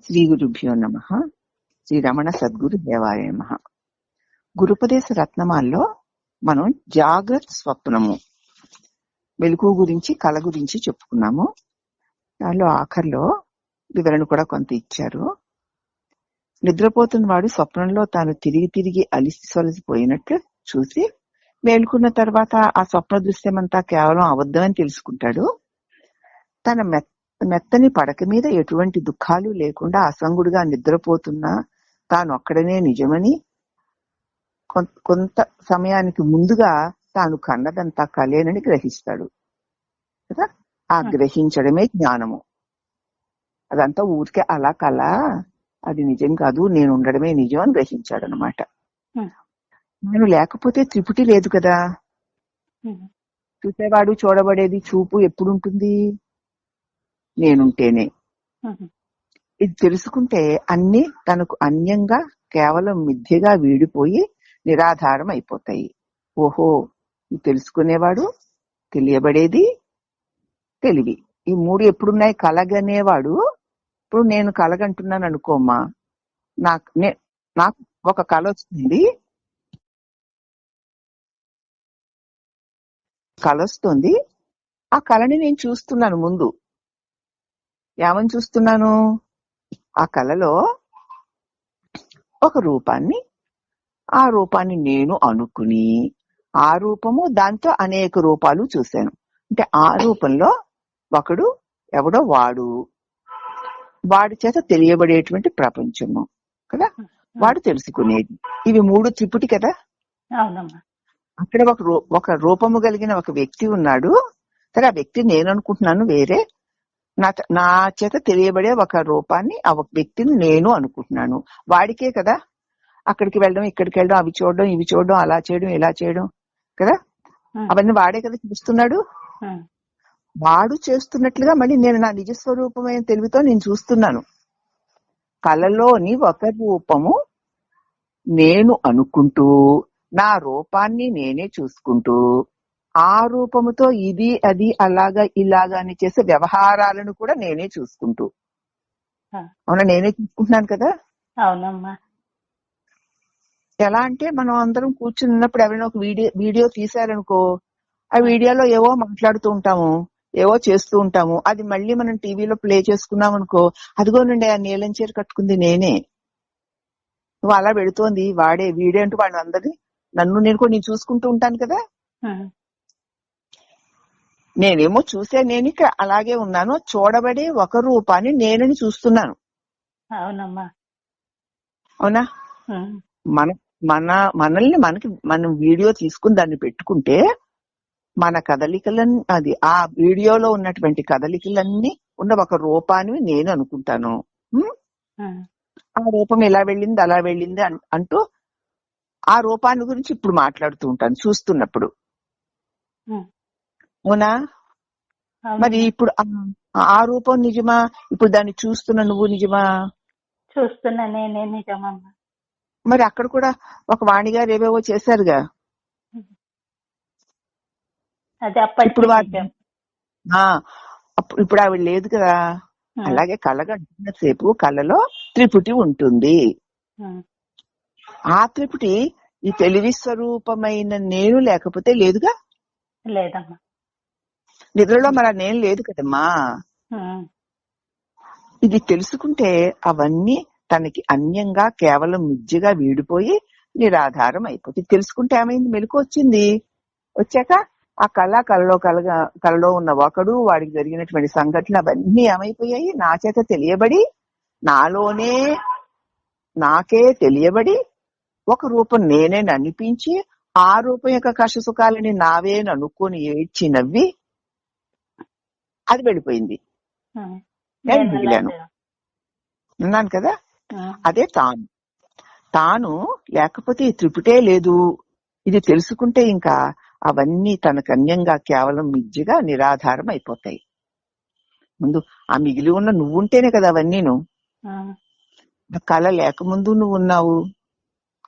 శ్రీ గురుభ్యో నమః. శ్రీ రమణ సద్గురు దేవాయ నమః. గురుపదేశ రత్నమాల్లో మనం జాగ్రత్త స్వప్నము మెలకువ గురించి కళ గురించి చెప్పుకున్నాము. దానిలో ఆఖరిలో వివరణ కూడా కొంత ఇచ్చారు. నిద్రపోతున్న వాడు స్వప్నంలో తాను తిరిగి తిరిగి అలిసిపోయినట్లు చూసి మేల్కొన్న తర్వాత ఆ స్వప్న దృశ్యమంతా కేవలం అబద్ధమని తెలుసుకుంటాడు. తన మెత్తని పడక మీద ఎటువంటి దుఃఖాలు లేకుండా అసంగుడుగా నిద్రపోతున్నా తాను ఒక్కడనే నిజమని కొంత సమయానికి ముందుగా తాను కన్నదంతా కలేనని గ్రహిస్తాడు కదా. ఆ గ్రహించడమే జ్ఞానము. అదంతా ఊరికే అలా కళ, అది నిజం కాదు, నేను ఉండడమే నిజం అని గ్రహించాడు అనమాట. నేను లేకపోతే త్రిపుటి లేదు కదా. చూసేవాడు చూడబడేది చూపు ఎప్పుడుంటుంది? నేనుంటేనే. ఇది తెలుసుకుంటే అన్ని తనకు అన్యంగా కేవలం మిథ్యగా వీడిపోయి నిరాధారం అయిపోతాయి. ఓహో, ఇది తెలుసుకునేవాడు, తెలియబడేది, తెలివి, ఈ మూడు ఎప్పుడున్నాయి? కలగనేవాడు. ఇప్పుడు నేను కలగంటున్నాను అనుకోమ్మా, నాకు ఒక కళ వస్తుంది, కళ వస్తుంది. ఆ కళని నేను చూస్తున్నాను. ముందు ఏమని చూస్తున్నాను? ఆ కళలో ఒక రూపాన్ని, ఆ రూపాన్ని నేను అనుకుని ఆ రూపము దాంతో అనేక రూపాలు చూశాను. అంటే ఆ రూపంలో ఒకడు ఎవడో వాడి చేత తెలియబడేటువంటి ప్రపంచము కదా, వాడు తెలుసుకునేది. ఇవి మూడు త్రిపుటి కదా. అక్కడ ఒక రూపము కలిగిన ఒక వ్యక్తి ఉన్నాడు. సరే, ఆ వ్యక్తి నేను అనుకుంటున్నాను వేరే, నా చేత తెలియబడే ఒక రూపాన్ని, ఆ ఒక వ్యక్తిని నేను అనుకుంటున్నాను. వాడికే కదా అక్కడికి వెళ్ళడం, ఇక్కడికి వెళ్ళడం, అవి చూడడం, ఇవి చూడడం, అలా చేయడం, ఇలా చేయడం కదా, అవన్నీ వాడే కదా చూస్తున్నాడు. వాడు చేస్తున్నట్లుగా మళ్ళీ నేను నా నిజస్వరూపమైన తెలివితో నేను చూస్తున్నాను. కళలోని ఒక రూపము నేను అనుకుంటూ నా రూపాన్ని నేనే చూసుకుంటూ ఆ రూపముతో ఇది అది అలాగా ఇలాగా అని చేసే వ్యవహారాలను కూడా నేనే చూసుకుంటూ, అవునా, నేనే చూసుకుంటున్నాను కదా. అవునమ్మా. ఎలా అంటే మనం అందరం కూర్చుని ఉన్నప్పుడు ఎవరైనా ఒక వీడియో తీశారనుకో, ఆ వీడియోలో ఏవో మాట్లాడుతూ ఉంటాము, ఏవో చేస్తూ ఉంటాము. అది మళ్ళీ మనం టీవీలో ప్లే చేసుకున్నాం అనుకో, అదిగోనండి ఆ నీలం చీర కట్టుకుంది నేనే, నువ్వు అలా పెడుతోంది వాడే, వీడే అంటూ వాడిని అందరినీ నేను కూడా నేను చూసుకుంటూ ఉంటాను కదా. నేనేమో నేను ఇక్కడ అలాగే ఉన్నాను, చూడబడే ఒక రూపాన్ని నేనని చూస్తున్నాను. అవునమ్మా. అవునా? మనల్ని మనం వీడియో తీసుకుని దాన్ని పెట్టుకుంటే మన కదలికలన్నీ, అది ఆ వీడియోలో ఉన్నటువంటి కదలికలన్నీ ఉన్న ఒక రూపాన్ని నేను అనుకుంటాను. ఆ రూపం ఎలా వెళ్ళింది అలా వెళ్ళింది అంటూ ఆ రూపాన్ని గురించి ఇప్పుడు మాట్లాడుతూ ఉంటాను చూస్తున్నప్పుడు. అవునా? మరి ఇప్పుడు ఆ రూపం నిజమా? ఇప్పుడు దాన్ని చూస్తున్న నువ్వు నిజమా? చూస్తున్నా నేనే నిజమమ్మా. మరి అక్కడ కూడా ఒక వాణి గారు ఏవేవో చేశారుగా. ఇప్పుడు ఆవిడ లేదు కదా. అలాగే కళగంటున్న సేపు కళలో త్రిపుటి ఉంటుంది. ఆ త్రిపుటి ఈ తెలివి స్వరూపమైన నేను లేకపోతే లేదుగా. లేదమ్మా. నిద్రలో మరి ఆ నేను లేదు కదమ్మా. ఇది తెలుసుకుంటే అవన్నీ తనకి అన్యంగా కేవలం మిథ్యగా వీడిపోయి నిరాధారం అయిపోతుంది. తెలుసుకుంటే ఏమైంది? మెలకు వచ్చింది. వచ్చాక ఆ కళలో ఉన్న ఒకడు, వాడికి జరిగినటువంటి సంఘటన అవన్నీ ఏమైపోయాయి? నా చేత తెలియబడి, నాకే తెలియబడి ఒక రూపం నేనే అనిపించి ఆ రూపం యొక్క కష్ట సుఖాలని నావే అనుకొని ఏడ్చి నవ్వి అది వెళ్ళిపోయింది. నేను మిగిలాను ఉన్నాను కదా. అదే తాను లేకపోతే ఈ త్రిపుటే లేదు. ఇది తెలుసుకుంటే ఇంకా అవన్నీ తనకు అన్యంగా కేవలం మిథ్యగా నిరాధారం అయిపోతాయి. ముందు ఆ మిగిలి ఉన్న నువ్వుంటేనే కదా అవన్నీను. కళ లేకముందు నువ్వు ఉన్నావు,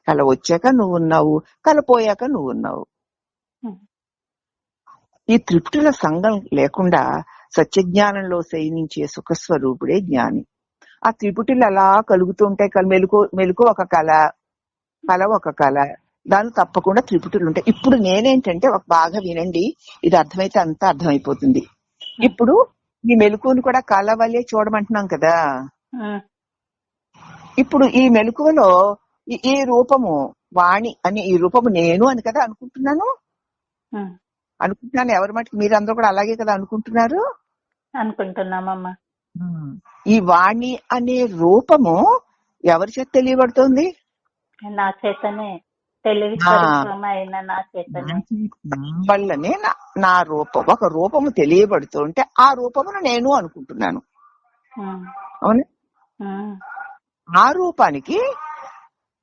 కళ వచ్చాక నువ్వు ఉన్నావు, కళ పోయాక నువ్వు ఉన్నావు. ఈ త్రిపుటుల సంఘం లేకుండా సత్యజ్ఞానంలో శయనించే సుఖస్వరూపుడే జ్ఞాని. ఆ త్రిపుటిలు అలా కలుగుతూ ఉంటాయి. మెలకు ఒక కళ, కళ ఒక కళ, దాని తప్పకుండా త్రిపుటులు ఉంటాయి. ఇప్పుడు నేనేంటంటే ఒక బాగా వినండి, ఇది అర్థమైతే అంతా అర్థమైపోతుంది. ఇప్పుడు ఈ మెలకువను కూడా కళ వల్లే చూడమంటున్నాం కదా. ఇప్పుడు ఈ మెలకువలో ఈ రూపము వాణి అని, ఈ రూపము నేను అని కదా అనుకుంటున్నాను. ఎవరి మటుకు మీరందరూ కూడా అలాగే కదా అనుకుంటున్నారు. అనుకుంటున్నామమ్మా. ఈ వాణి అనే రూపము ఎవరి చేత తెలియబడుతోంది? నా చేతనే, తెలివి స్వరూపమైన నా చేతనే వల్లనే నా రూపం, ఒక రూపము తెలియబడుతుంటే ఆ రూపమును నేను అనుకుంటున్నాను. అవునా? ఆ రూపానికి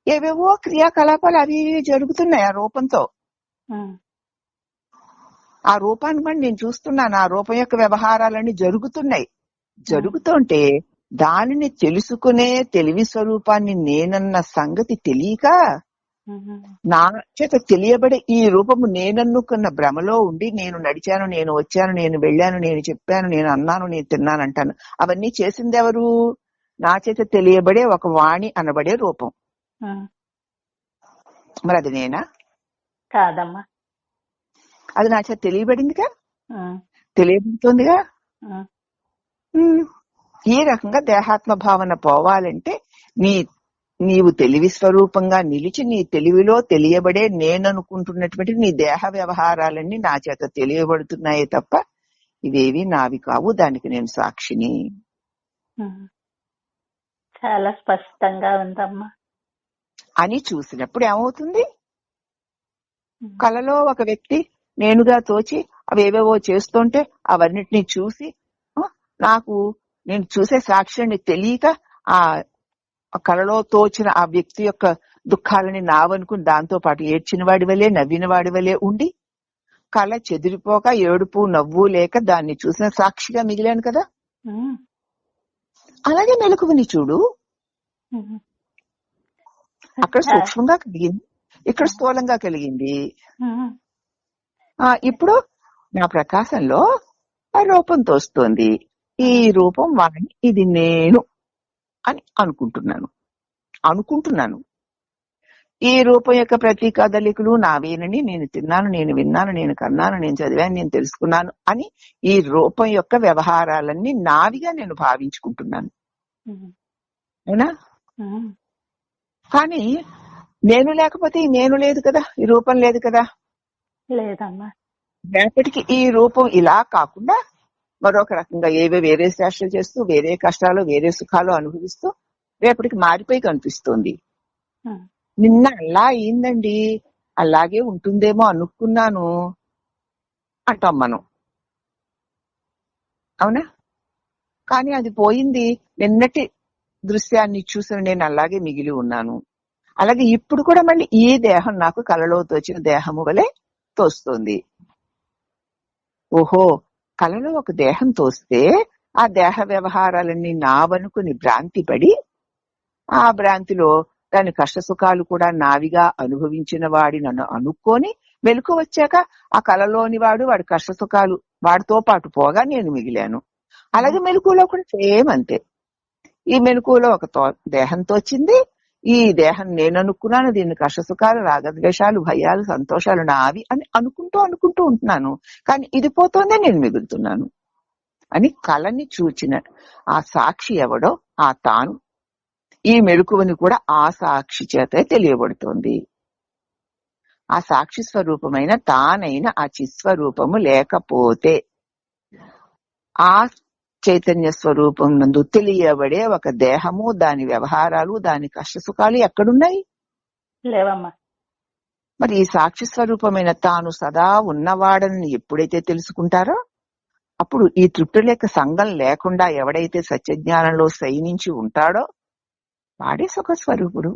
ఏవేవో క్రియాకలాపాలు అవి జరుగుతున్నాయి ఆ రూపంతో. ఆ రూపాన్ని బట్టి నేను చూస్తున్నాను, ఆ రూపం యొక్క వ్యవహారాలన్నీ జరుగుతుంటే దానిని తెలుసుకునే తెలివి స్వరూపాన్ని నేనన్న సంగతి తెలియక నా చేత తెలియబడే ఈ రూపము నేనన్నుకున్న భ్రమలో ఉండి నేను నడిచాను, నేను వచ్చాను, నేను వెళ్ళాను, నేను చెప్పాను, నేను అన్నాను, నేను తిన్నాను అంటాను. అవన్నీ చేసింది ఎవరు? నా చేత తెలియబడే ఒక వాణి అనబడే రూపం. మరి అది నేనా? కాదమ్మా. అది నా చేత తెలియబడిందిగా, తెలియబడుతోందిగా. ఈ రకంగా దేహాత్మ భావన పోవాలంటే నీవు తెలివి స్వరూపంగా నిలిచి నీ తెలివిలో తెలియబడే నేననుకుంటున్నటువంటి నీ దేహ వ్యవహారాలన్నీ నా చేత తెలియబడుతున్నాయే తప్ప ఇవేవి నావి కావు, దానికి నేను సాక్షిని. చాలా స్పష్టంగా ఉందమ్మా అని చూసినప్పుడు ఏమవుతుంది? కలలో ఒక వ్యక్తి నేనుగా తోచి అవేవేవో చేస్తుంటే అవన్నిటినీ చూసి నేను చూసే సాక్ష్యాన్ని తెలియక ఆ కలలో తోచిన ఆ వ్యక్తి యొక్క దుఃఖాలని నావనుకుని దాంతో పాటు ఏడ్చిన వాడి వలే, నవ్విన వాడి వలే ఉండి కళ చెదిరిపోక ఏడుపు నవ్వు లేక దాన్ని చూసిన సాక్షిగా మిగిలాను కదా. అలాగే మెలకువని చూడు, అక్కడ సూక్ష్మంగా కలిగింది, ఇక్కడ స్థూలంగా కలిగింది. ఇప్పుడు నా ప్రకాశంలో ఆ రూపం తోస్తోంది. ఈ రూపం వాణి, ఇది నేను అని అనుకుంటున్నాను. ఈ రూపం యొక్క ప్రతి కదలికలు నావేనని, నేను తిన్నాను, నేను విన్నాను, నేను కన్నాను, నేను చదివాను, నేను తెలుసుకున్నాను అని ఈ రూపం యొక్క వ్యవహారాలన్నీ నావిగా నేను భావించుకుంటున్నాను. అవునా? కానీ నేను లేకపోతే ఈ నేను లేదు కదా, ఈ రూపం లేదు కదా. లేదమ్మా. రేపటికి ఈ రూపం ఇలా కాకుండా మరొక రకంగా వేరే చేష్టలు చేస్తూ, వేరే కష్టాలు, వేరే సుఖాలు అనుభవిస్తూ రేపటికి మారిపోయి కనిపిస్తోంది. నిన్న అలా అయిందండి, అలాగే ఉంటుందేమో అనుకున్నాను అంటాం మనం. అవునా? కానీ అది పోయింది. నిన్నటి దృశ్యాన్ని చూసిన నేను అలాగే మిగిలి ఉన్నాను. అలాగే ఇప్పుడు కూడా మళ్ళీ ఈ దేహం నాకు కలలో తోచిన దేహము వలె తోస్తుంది. ఓహో, కలలో ఒక దేహం తోస్తే ఆ దేహ వ్యవహారాలన్నీ నావనుకుని భ్రాంతి పడి ఆ భ్రాంతిలో దాని కష్ట సుఖాలు కూడా నావిగా అనుభవించిన వాడి నన్ను అనుకొని మెలకు వచ్చాక ఆ కలలోని వాడి కష్ట సుఖాలు వాడితో పాటు పోగా నేను మిగిలాను. అలాగే మెలకువలో కూడా సేమ్ అంతే. ఈ మెలకువలో ఒక దేహంతో వచ్చింది, ఈ దేహం నేను అనుకున్నాను, దీన్ని కష్ట సుఖాలు, రాగద్వేషాలు, భయాలు, సంతోషాలు నావి అని అనుకుంటూ ఉంటున్నాను. కానీ ఇది పోతోందే నేను మిగులుతున్నాను అని కళని చూచిన ఆ సాక్షి ఎవడో ఆ తాను ఈ మెలకువని కూడా ఆ సాక్షి చేతే తెలియబడుతోంది. ఆ సాక్షి స్వరూపమైన తానైన ఆ చిస్వరూపము లేకపోతే ఆ చైతన్య స్వరూపం నందు తెలియబడే ఒక దేహము, దాని వ్యవహారాలు, దాని కష్ట సుఖాలు ఎక్కడున్నాయి? లేవమ్మా. మరి ఈ సాక్షి స్వరూపమైన తాను సదా ఉన్నవాడని ఎప్పుడైతే తెలుసుకుంటారో అప్పుడు ఈ తృప్తుల సంఘం లేకుండా ఎవడైతే సత్యజ్ఞానంలో శయనించి ఉంటాడో వాడే సుఖస్వరూపుడు.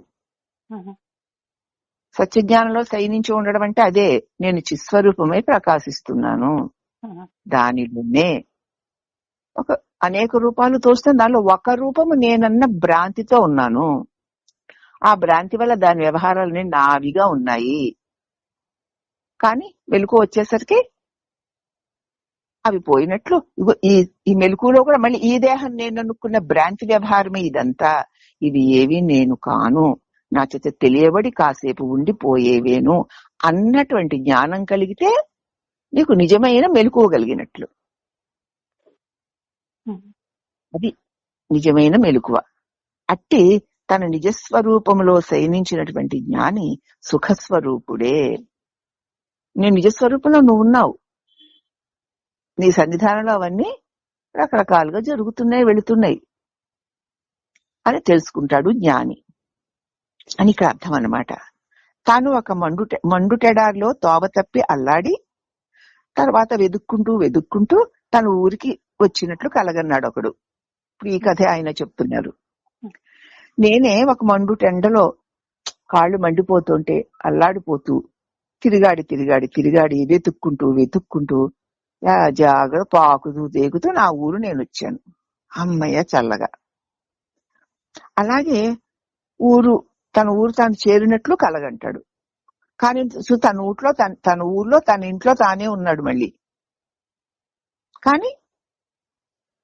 సత్యజ్ఞానంలో శయనించి ఉండడం అంటే అదే, నేను చిస్వరూపమై ప్రకాశిస్తున్నాను. దానిలోనే అనేక రూపాలు తోస్తే దానిలో ఒక రూపము నేనన్న భ్రాంతితో ఉన్నాను. ఆ భ్రాంతి వల్ల దాని వ్యవహారాలన్నీ నావిగా ఉన్నాయి. కానీ వెలుగు వచ్చేసరికి అవి పోయినట్లు ఇగో ఈ మెలకులో కూడా మళ్ళీ ఈ దేహం నేను అనుకున్న భ్రాంతి వ్యవహారమే ఇదంతా. ఇవి ఏవి నేను కాను, నా చేత తెలియబడి కాసేపు ఉండిపోయేవేను అన్నటువంటి జ్ఞానం కలిగితే నీకు నిజమైన మెలకువగలిగినట్లు. అది నిజమైన మెలకువ. అట్టి తన నిజస్వరూపంలో శయనించినటువంటి జ్ఞాని సుఖస్వరూపుడే. నీ నిజస్వరూపంలో నువ్వు ఉన్నావు, నీ సన్నిధానంలో అవన్నీ రకరకాలుగా జరుగుతున్నాయి, వెళుతున్నాయి అని తెలుసుకుంటాడు జ్ఞాని అని ఇక్కడ అర్థం అన్నమాట. తాను ఒక మండుటెడారిలో తోవ తప్పి అల్లాడి తర్వాత వెదుక్కుంటూ తన ఊరికి వచ్చినట్లు కలగన్నాడు ఒకడు. ఇప్పుడు ఈ కథ ఆయన చెప్తున్నారు. నేనే ఒక మండుటెండలో కాళ్ళు మండిపోతుంటే అల్లాడిపోతూ తిరిగాడి వెతుక్కుంటూ జాగ్రత్త పాకుతూ దేగుతూ నా ఊరు నేను వచ్చాను. అమ్మయ్య చల్లగా. అలాగే తన ఊరు తాను చేరినట్లు కలగంటాడు. కానీ తన ఊర్లో తన ఇంట్లో తానే ఉన్నాడు మళ్ళీ. కానీ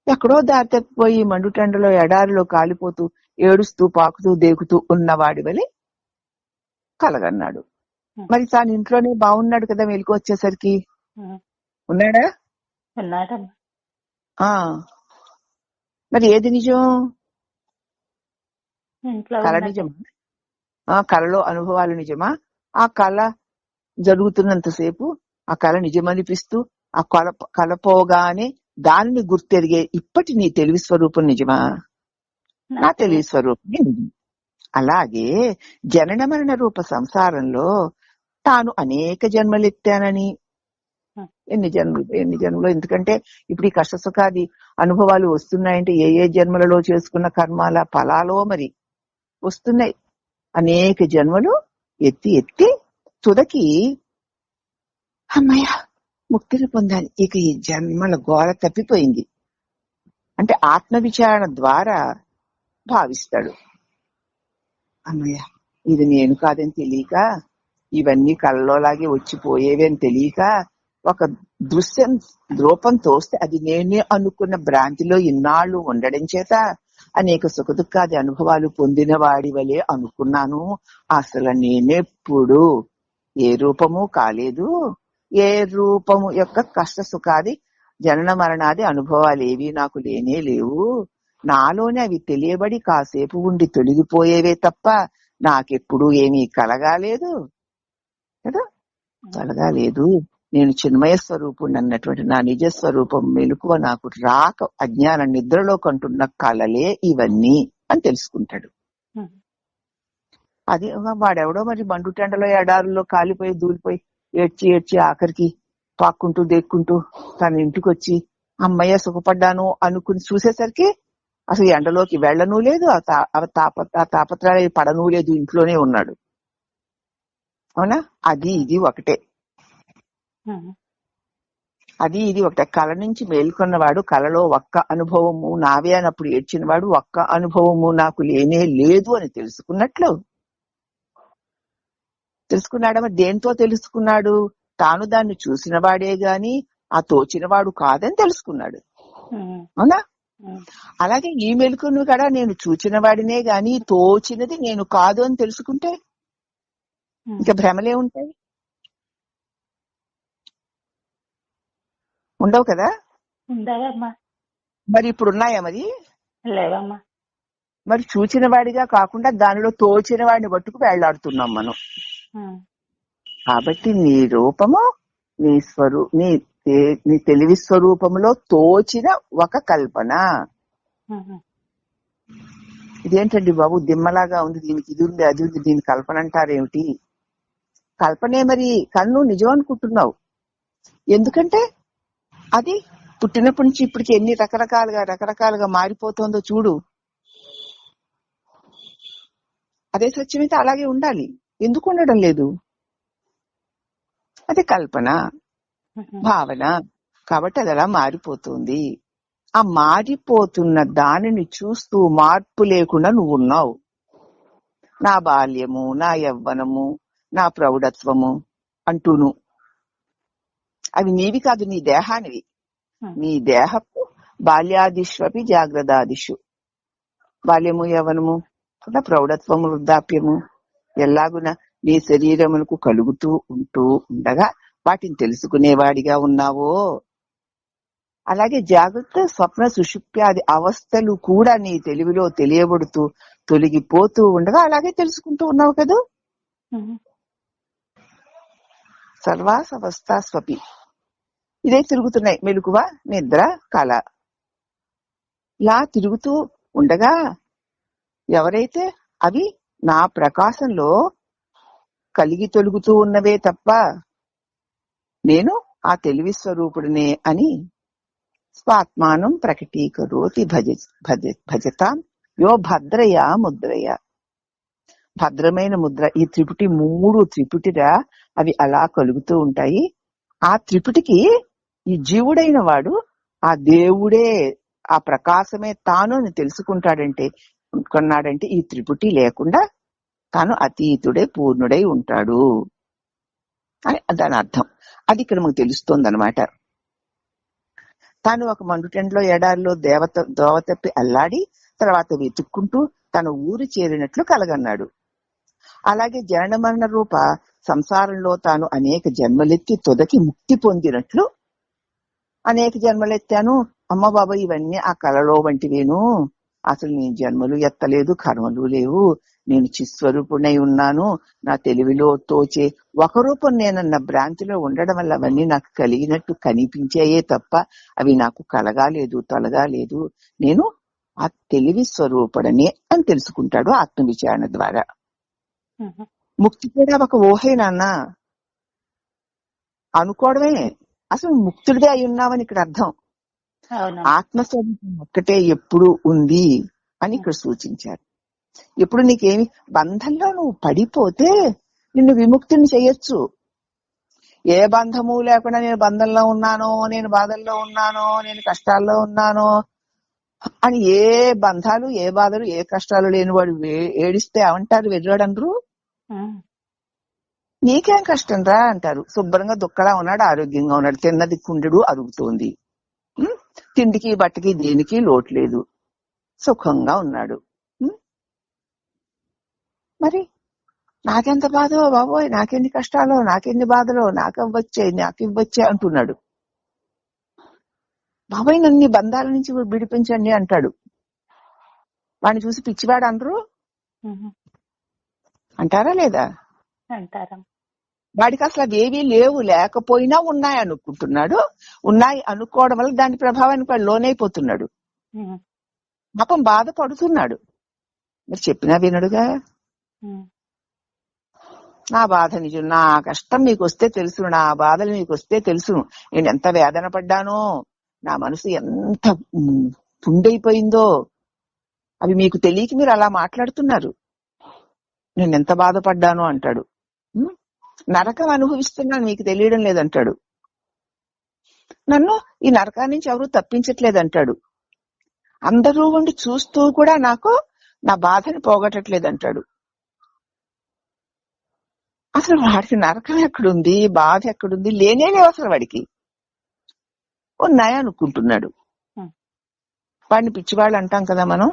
ఎక్కడో దారి తప్పిపోయి మండుటెండలో ఎడారిలో కాలిపోతూ ఏడుస్తూ పాకుతూ దేకుతూ ఉన్నవాడి వలె కలగన్నాడు. మరి తాను ఇంట్లోనే బాగున్నాడు కదా మెలకు వచ్చేసరికి. ఉన్నాడా? మరి ఏది నిజం? కళ నిజమా? కళలో అనుభవాలు నిజమా? ఆ కళ జరుగుతున్నంతసేపు ఆ కళ నిజమనిపిస్తూ ఆ కళ పోగానే దానిని గుర్తెరిగే ఇప్పటి నీ తెలివి స్వరూపం నిజమా? నా తెలివి స్వరూపమే నిజం. అలాగే జనన మరణ రూప సంసారంలో తాను అనేక జన్మలెత్తానని, ఎన్ని జన్మలో, ఎందుకంటే ఇప్పుడు ఈ కష్ట సుఖాది అనుభవాలు వస్తున్నాయంటే ఏ జన్మలలో చేసుకున్న కర్మాల ఫలాలో మరి వస్తున్నాయి. అనేక జన్మలు ఎత్తి తుదకి అమ్మయ్య ముక్తిని పొందాలి, ఇక ఈ జన్మల గోల తప్పిపోయింది అంటే ఆత్మవిచారణ ద్వారా భావిస్తాడు. అమ్మయ్య ఇది నేను కాదని తెలియక, ఇవన్నీ కళ్ళలోలాగే వచ్చిపోయేవి అని తెలియక, ఒక దృశ్యం రూపం తోస్తే అది నేనే అనుకున్న భ్రాంతిలో ఇన్నాళ్ళు ఉండడం చేత అనేక సుఖ దుఃఖాది అనుభవాలు పొందిన వాడి వలె అనుకున్నాను. అసలు నేనెప్పుడు ఏ రూపము కాలేదు, ఏ రూపము యొక్క కష్ట సుఖాది జనన మరణాది అనుభవాలు ఏవి నాకు లేనే లేవు. నాలోనే అవి తెలియబడి కాసేపు ఉండి తొలగిపోయేవే తప్ప నాకెప్పుడు ఏమీ కలగాలేదు కదా, కలగాలేదు. నేను చిన్మయ స్వరూపుణ్ణి అన్నటువంటి నా నిజ స్వరూపం మెలకువ నాకు రాక అజ్ఞాన నిద్రలో కంటున్న కళలే ఇవన్నీ అని తెలుసుకుంటాడు. అది వాడెవడో మరి మండుటెండలో ఎడారుల్లో కాలిపోయి దూలిపోయి ఏడ్చి ఆఖరికి పాక్కుంటూ దేక్కుంటూ తన ఇంటికి వచ్చి అమ్మయ్య సుఖపడ్డాను అనుకుని చూసేసరికి అసలు ఎండలోకి వెళ్ళనూ లేదు, ఆ తాపత్రాలు పడనూ లేదు, ఇంట్లోనే ఉన్నాడు. అవునా? అది ఇది ఒకటే. కళ నుంచి మేల్కొన్నవాడు కళలో ఒక్క అనుభవము నావే అన్నప్పుడు ఏడ్చిన వాడు ఒక్క అనుభవము నాకు లేనే లేదు అని తెలుసుకున్నాడా? మరి దేంతో తెలుసుకున్నాడు? తాను దాన్ని చూసిన వాడే గాని ఆ తోచిన వాడు కాదని తెలుసుకున్నాడు. అవునా? అలాగే ఈ మెలకును కూడా నేను చూచిన వాడినే గాని తోచినది నేను కాదు అని తెలుసుకుంటే ఇంకా భ్రమలే ఉంటాయి, ఉండవు కదా. మరి ఇప్పుడు ఉన్నాయా? మరి లేవమ్మా. మరి చూచిన వాడిగా కాకుండా దానిలో తోచిన వాడిని పట్టుకు వేళ్లాడుతున్నాం మనం. కాబట్టి నీ రూపము నీ తెలివి స్వరూపంలో తోచిన ఒక కల్పన. ఇదేంటండి బాబు దిమ్మలాగా ఉంది, దీనికి ఇది ఉంది అది ఉంది, దీని కల్పన అంటారేమిటి? కల్పనే మరి, కన్ను నిజం అనుకుంటున్నావు. ఎందుకంటే అది పుట్టినప్పటి నుంచి ఇప్పటికి ఎన్ని రకరకాలుగా మారిపోతుందో చూడు. అదే సత్యమైతే అలాగే ఉండాలి, ఎందుకు ఉండడం లేదు? అది కల్పన, భావన. కాబట్టి అది అలా మారిపోతుంది. ఆ మారిపోతున్న దానిని చూస్తూ మార్పు లేకుండా నువ్వు ఉన్నావు. నా బాల్యము, నా యవ్వనము, నా ప్రౌఢత్వము అంటూను అవి నీవి కాదు, నీ దేహానివి. నీ దేహపు బాల్యాదిష్వపి జాగ్రత్తాదిషు, బాల్యము యవనము ప్రౌఢత్వము వృద్ధాప్యము ఎల్లాగున నీ శరీరములకు కలుగుతూ ఉంటూ ఉండగా వాటిని తెలుసుకునేవాడిగా ఉన్నావో, అలాగే జాగ్రత్త స్వప్న సుషుప్త్యాది అవస్థలు కూడా నీ తెలివిలో తెలియబడుతూ తొలగిపోతూ ఉండగా అలాగే తెలుసుకుంటూ ఉన్నావు కదూ. సర్వాసవస్థ స్వపి, ఇదే తిరుగుతున్నాయి మెలకువ నిద్ర కళ. ఇలా తిరుగుతూ ఉండగా ఎవరైతే అవి నా ప్రకాశంలో కలిగి తొలుగుతూ ఉన్నవే తప్ప నేను ఆ తెలివి స్వరూపుడినే అని స్వాత్మానం ప్రకటీకరోతి భజతాం యో భద్రయా ముద్రయ. భద్రమైన ముద్ర, ఈ త్రిపుటి 3 త్రిపుటిరా, అవి అలా కలుగుతూ ఉంటాయి. ఆ త్రిపుటికి ఈ జీవుడైన వాడు ఆ దేవుడే, ఆ ప్రకాశమే తాను అని తెలుసుకుంటాడంటే కొన్నాడంటే ఈ త్రిపుటి లేకుండా తాను అతీతుడే పూర్ణుడై ఉంటాడు అని దాని అర్థం. అది ఇక్కడ మనకు తెలుస్తోంది అనమాట. తాను ఒక మండుటెండలో ఎడారిలో దోవ తప్పి అల్లాడి తర్వాత వెతుక్కుంటూ తన ఊరు చేరినట్లు కలగన్నాడు. అలాగే జనన మరణ రూప సంసారంలో తాను అనేక జన్మలెత్తి తొదకి ముక్తి పొందినట్లు, అనేక జన్మలెత్తాను అమ్మ బాబా ఇవన్నీ ఆ కళలో వంటివేను, అసలు నేను జన్మలు ఎత్తలేదు, కర్మలు లేవు, నేను చిస్వరూపుణ్ణై ఉన్నాను, నా తెలివిలో తోచే ఒక రూపం నేనన్న భ్రాంతిలో ఉండడం వల్ల అవన్నీ నాకు కలిగినట్టు కనిపించాయే తప్ప అవి నాకు కలగాలేదు తొలగాలేదు, నేను ఆ తెలివి స్వరూపుడనే అని తెలుసుకుంటాడు ఆత్మవిచారణ ద్వారా. ముక్తి కూడా ఒక ఊహేనన్నా అనుకోవడమే, అసలు ముక్తుడిదే అయి ఉన్నావని ఇక్కడ అర్థం. ఆత్మస్వరూపం ఒక్కటే ఎప్పుడు ఉంది అని ఇక్కడ సూచించారు. ఇప్పుడు నీకేమి బంధంలో నువ్వు పడిపోతే నిన్ను విముక్తిని చేయొచ్చు. ఏ బంధము లేకుండా నేను బంధంలో ఉన్నానో, నేను బాధల్లో ఉన్నానో, నేను కష్టాల్లో ఉన్నానో అని ఏ బంధాలు ఏ బాధలు ఏ కష్టాలు లేని వాడు ఏడిస్తే అవంటారు వెర్రాడనరు. నీకేం కష్టం రా అంటారు. శుభ్రంగా దుక్కలా ఉన్నాడు, ఆరోగ్యంగా ఉన్నాడు, తిన్నది కుండెడు అరుగుతోంది, తిండికి బట్టకి దేనికి లోటు లేదు, సుఖంగా ఉన్నాడు. మరి నాకెంత బాధో బాబోయ్, నాకెన్ని కష్టాలో, నాకెన్ని బాధలో, నాకివ్వచ్చే అంటున్నాడు. బాబాయ్ నన్ను బంధాల నుంచి విడిపించండి అంటాడు. వాడిని చూసి పిచ్చివాడు అనరు అంటారా లేదా? అంటారా? వాడికి అసలు అవేవీ లేవు, లేకపోయినా ఉన్నాయి అనుకుంటున్నాడు. ఉన్నాయి అనుకోవడం వల్ల దాని ప్రభావానికి వాడు లోనైపోతున్నాడు, పాపం బాధపడుతున్నాడు. మరి చెప్పినా వినడుగా. నా బాధ నిజం, నా కష్టం మీకు వస్తే తెలుసును, నా బాధలు మీకు వస్తే తెలుసును, నేను ఎంత వేదన పడ్డానో, నా మనసు ఎంత పుండైపోయిందో, అవి మీకు తెలియక మీరు అలా మాట్లాడుతున్నారు, నేను ఎంత బాధపడ్డానో అంటాడు. నరకం అనుభవిస్తున్నాను మీకు తెలియడం లేదంటాడు. నన్ను ఈ నరకాన్ని నుంచి ఎవరు తప్పించట్లేదంటాడు. అందరూ ఉండి చూస్తూ కూడా నాకు నా బాధని పోగొట్టట్లేదంటాడు. అసలు వాడికి నరకం ఎక్కడుంది, బాధ ఎక్కడుంది, లేనే లేవు అసలు. వాడికి ఉన్నాయనుకుంటున్నాడు. వాడిని పిచ్చివాళ్ళు అంటాం కదా మనం.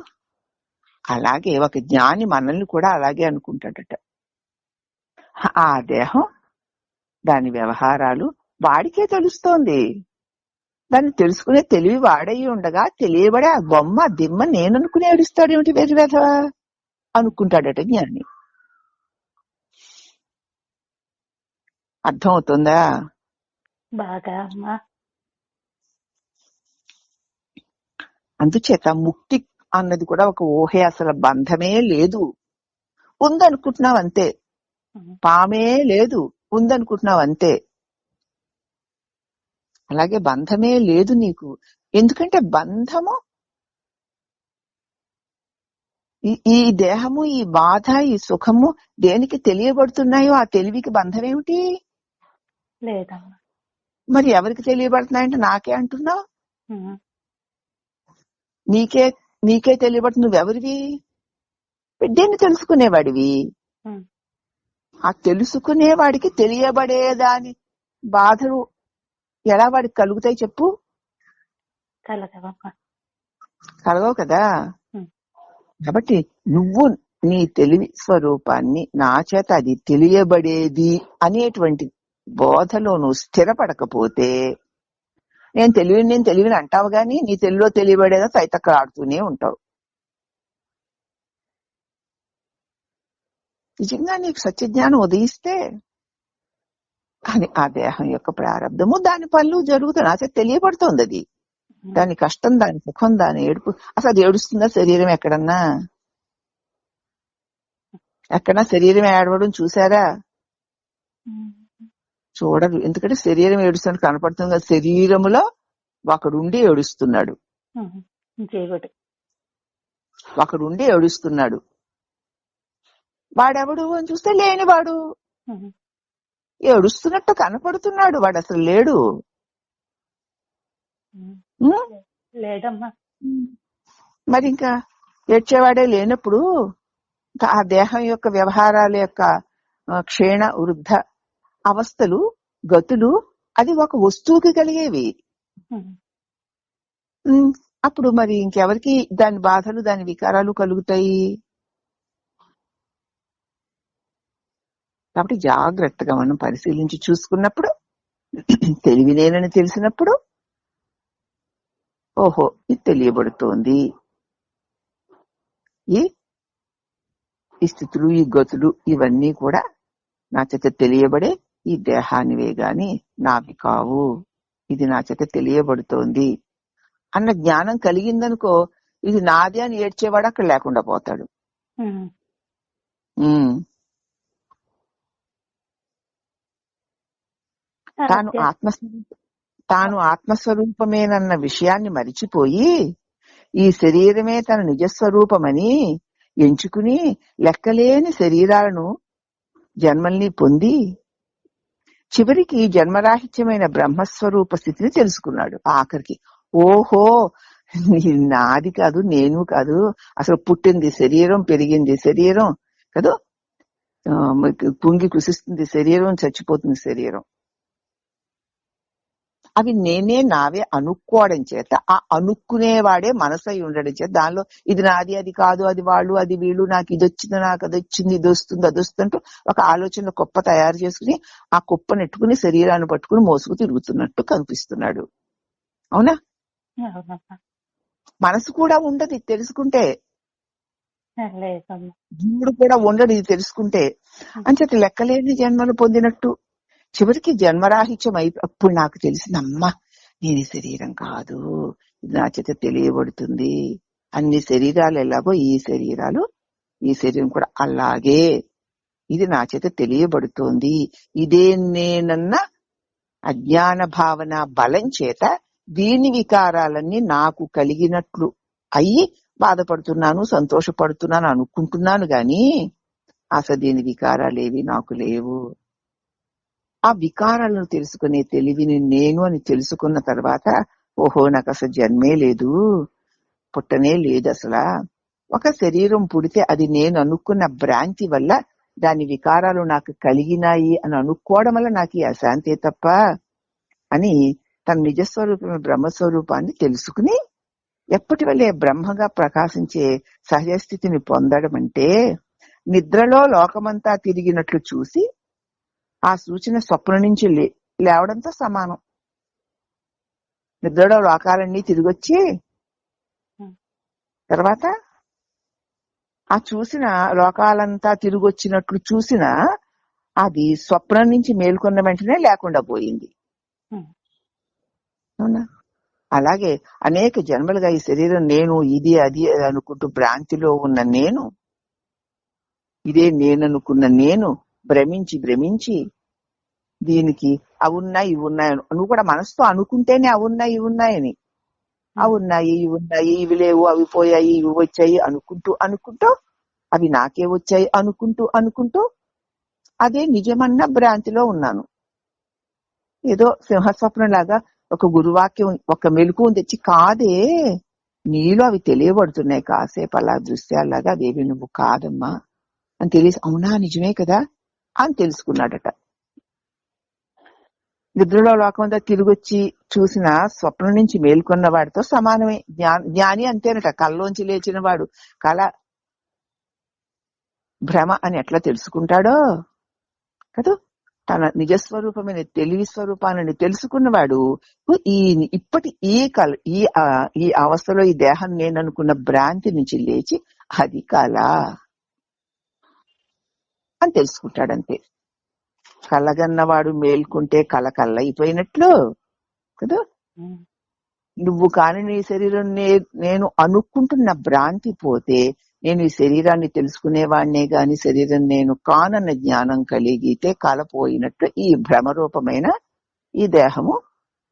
అలాగే ఒక జ్ఞాని మనల్ని కూడా అలాగే అనుకుంటాడట. ఆ దేహం దాని వ్యవహారాలు వాడికే తెలుస్తోంది. దాన్ని తెలుసుకునే తెలివి వాడయి ఉండగా తెలియబడే ఆ బొమ్మ దిమ్మ నేననుకుని ఏడుస్తాడేమిటి వేరు వేధవా అనుకుంటాడట జ్ఞాని. అర్థమవుతుందా? బాగా అమ్మా. అందుచేత ముక్తి అన్నది కూడా ఒక ఊహే, అసలు బంధమే లేదు, ఉందనుకుంటున్నావు అంతే. పామే లేదు, ఉందనుకుంటున్నావు అంతే. అలాగే బంధమే లేదు నీకు. ఎందుకంటే బంధము, ఈ దేహము, ఈ బాధ, ఈ సుఖము దేనికి తెలియబడుతున్నాయో ఆ తెలివికి బంధమేమిటి? లేదమ్మా. మరి ఎవరికి తెలియబడుతున్నాయంటే నాకే అంటున్నావు. నీకే తెలియబడుతుంది. నువ్వెవరివి? దేన్ని తెలుసుకునేవాడివి. ఆ తెలుసుకునేవాడికి తెలియబడేదాని బాధలు ఎలా వాడికి కలుగుతాయి చెప్పు? కలగవమ్మా. కలగవు కదా. ఉమ్, కాబట్టి నువ్వు నీ తెలివి స్వరూపాన్ని నా చేత అది తెలియబడేది అనేటువంటి బోధలో నువ్వు స్థిరపడకపోతే నేను తెలివిని అంటావు గాని నీ తెలివిలో తెలియబడేదో తైతక్క ఆడుతూనే ఉంటావు. నిజంగా నీకు సత్యజ్ఞానం ఉదయిస్తే కానీ ఆ దేహం యొక్క ప్రారంధము దాని పనులు జరుగుతుంది. నా చేత తెలియబడుతోంది అది. ఉమ్, దాని కష్టం, దాని సుఖం, దాని ఏడుపు. అసలు అది ఏడుస్తుందా శరీరం ఎక్కడన్నా? ఎక్కడన్నా శరీరం ఏడవడం చూసారా? ఉమ్, చూడరు. ఎందుకంటే శరీరం ఏడుస్తున్నట్టు కనపడుతుంది కదా. శరీరములో ఒకడుండి ఏడుస్తున్నాడు, ఉమ్, జీవుడు. ఒకడుండి ఏడుస్తున్నాడు. వాడెవడు అని చూస్తే లేనివాడు. ఉమ్, ఏడుస్తున్నట్టు కనపడుతున్నాడు, వాడు అసలు లేడు. ఉమ్, ఉం? లేదమ్మా. మరి ఇంకా ఏడ్చేవాడే లేనప్పుడు ఆ దేహం యొక్క వ్యవహారాల యొక్క క్షీణ వృద్ధ అవస్థలు గతులు అది ఒక వస్తువుకి కలిగేవి. ఉమ్, అప్పుడు మరి ఇంకెవరికి దాని బాధలు దాని వికారాలు కలుగుతాయి? కాబట్టి జాగ్రత్తగా మనం పరిశీలించి చూసుకున్నప్పుడు తెలివినేనని తెలిసినప్పుడు ఓహో ఇది తెలియబడుతోంది. ఈ స్థితులు ఈ గతులు ఇవన్నీ కూడా నా చేత తెలియబడే ఈ దేహానివే గాని నావి కావు, ఇది నా చేత తెలియబడుతోంది అన్న జ్ఞానం కలిగిందనుకో ఇది నాది అని ఏడ్చేవాడు అక్కడ లేకుండా పోతాడు. ఉమ్, తాను ఆత్మస్వరూపమేనన్న విషయాన్ని మరిచిపోయి ఈ శరీరమే తన నిజస్వరూపమని ఎంచుకుని లెక్కలేని శరీరాలను జన్మల్ని పొంది చివరికి జన్మరాహిత్యమైన బ్రహ్మస్వరూప స్థితిని తెలుసుకున్నాడు. ఆఖరికి ఓహో నాది కాదు, నేను కాదు, అసలు పుట్టింది శరీరం, పెరిగింది శరీరం కదా, కుంగి కృషిస్తుంది శరీరం, చచ్చిపోతుంది శరీరం. అవి నేనే నావే అనుకోవడం చేత ఆ అనుకునేవాడే మనసై ఉండడం చేత దానిలో ఇది నాది, అది కాదు, అది వాళ్ళు, అది వీళ్ళు, నాకు ఇది వచ్చింది, నాకు అది వచ్చింది, ఇది వస్తుంది, అది వస్తుంటూ ఒక ఆలోచన కుప్ప తయారు చేసుకుని ఆ కుప్ప నెట్టుకుని శరీరాన్ని పట్టుకుని మోసుకు తిరుగుతున్నట్టు కనిపిస్తున్నాడు. అవునా? మనసు కూడా ఉండదు ఇది తెలుసుకుంటే, జీవుడు కూడా ఉండడు ఇది తెలుసుకుంటే. అంచేత లెక్కలేని జన్మలు పొందినట్టు చివరికి జన్మరాహిత్యం అప్పుడు నాకు తెలిసిందమ్మా నేను శరీరం కాదు, ఇది నా చేత తెలియబడుతుంది. అన్ని శరీరాలు ఎలాగో ఈ శరీరం కూడా అలాగే ఇది నా చేత తెలియబడుతోంది. ఇదే నేనన్న అజ్ఞాన భావన బలం చేత దీని వికారాలన్నీ నాకు కలిగినట్లు అయ్యి బాధపడుతున్నాను, సంతోషపడుతున్నాను అనుకుంటున్నాను గాని అసలు దీని వికారాలేవి నాకు లేవు. ఆ వికారాలను తెలుసుకునే తెలివిని నేను అని తెలుసుకున్న తర్వాత ఓహో నాకు అసలు జన్మే లేదు, పుట్టనే లేదు. అసలు ఒక శరీరం పుడితే అది నేను అనుకున్న భ్రాంతి వల్ల దాని వికారాలు నాకు కలిగినాయి అని అనుకోవడం వల్ల నాకు ఈ అశాంతే తప్ప అని తన నిజస్వరూపమైన బ్రహ్మస్వరూపాన్ని తెలుసుకుని ఎప్పటి వల్లే బ్రహ్మగా ప్రకాశించే సహజస్థితిని పొందడం అంటే నిద్రలో లోకమంతా తిరిగినట్లు చూసి ఆ సూచన స్వప్నం నుంచి లేవడంతో సమానం. నిద్రలో లోకాలన్నీ తిరిగొచ్చి తర్వాత ఆ చూసిన లోకాలంతా తిరిగొచ్చినట్లు చూసిన అది స్వప్నం నుంచి మేల్కొన్న వెంటనే లేకుండా పోయింది. అవునా? అలాగే అనేక జన్మలుగా ఈ శరీరం నేను ఇది అది అనుకుంటూ భ్రాంతిలో ఉన్న నేను, ఇదే నేననుకున్న నేను భ్రమించి దీనికి అవున్నాయి ఇవి ఉన్నాయి, నువ్వు కూడా మనసుతో అనుకుంటేనే అవున్నాయి ఇవి ఉన్నాయని, అవున్నాయి ఇవి ఉన్నాయి, ఇవి లేవు, అవి పోయాయి, ఇవి వచ్చాయి అనుకుంటూ అవి నాకే వచ్చాయి అనుకుంటూ అదే నిజమన్న భ్రాంతిలో ఉన్నాను. ఏదో సింహస్వప్నం లాగా ఒక గురువాక్యం ఒక మెలకువను తెచ్చి కాదే నీలో అవి తెలియబడుతున్నాయి కాసేపు అలా దృశ్యాల్లాగా, అదేవి నువ్వు కాదమ్మా అని తెలిసి అవునా నిజమే కదా అని తెలుసుకున్నాడట. నిద్రలో లోకమంతా తిరిగొచ్చి చూసిన స్వప్నం నుంచి మేల్కొన్న వాడితో సమానమే. జ్ఞాని అంతేనట. కల్లోంచి లేచిన వాడు కళ భ్రమ అని ఎట్లా తెలుసుకుంటాడో కదా, తన నిజస్వరూపమైన తెలివి స్వరూపాన్ని తెలుసుకున్నవాడు ఇప్పటి ఈ అవస్థలో ఈ దేహం నేననుకున్న భ్రాంతి నుంచి లేచి అది కళ అని తెలుసుకుంటాడంతే. కలగన్నవాడు మేల్కుంటే కళ అయిపోయినట్లు కదా. నువ్వు కాని నీ శరీరం నేను అనుకుంటున్న భ్రాంతి పోతే నేను ఈ శరీరాన్ని తెలుసుకునేవాడినే గాని శరీరం నేను కానన్న జ్ఞానం కలిగితే కళ పోయినట్లు ఈ భ్రమరూపమైన ఈ దేహము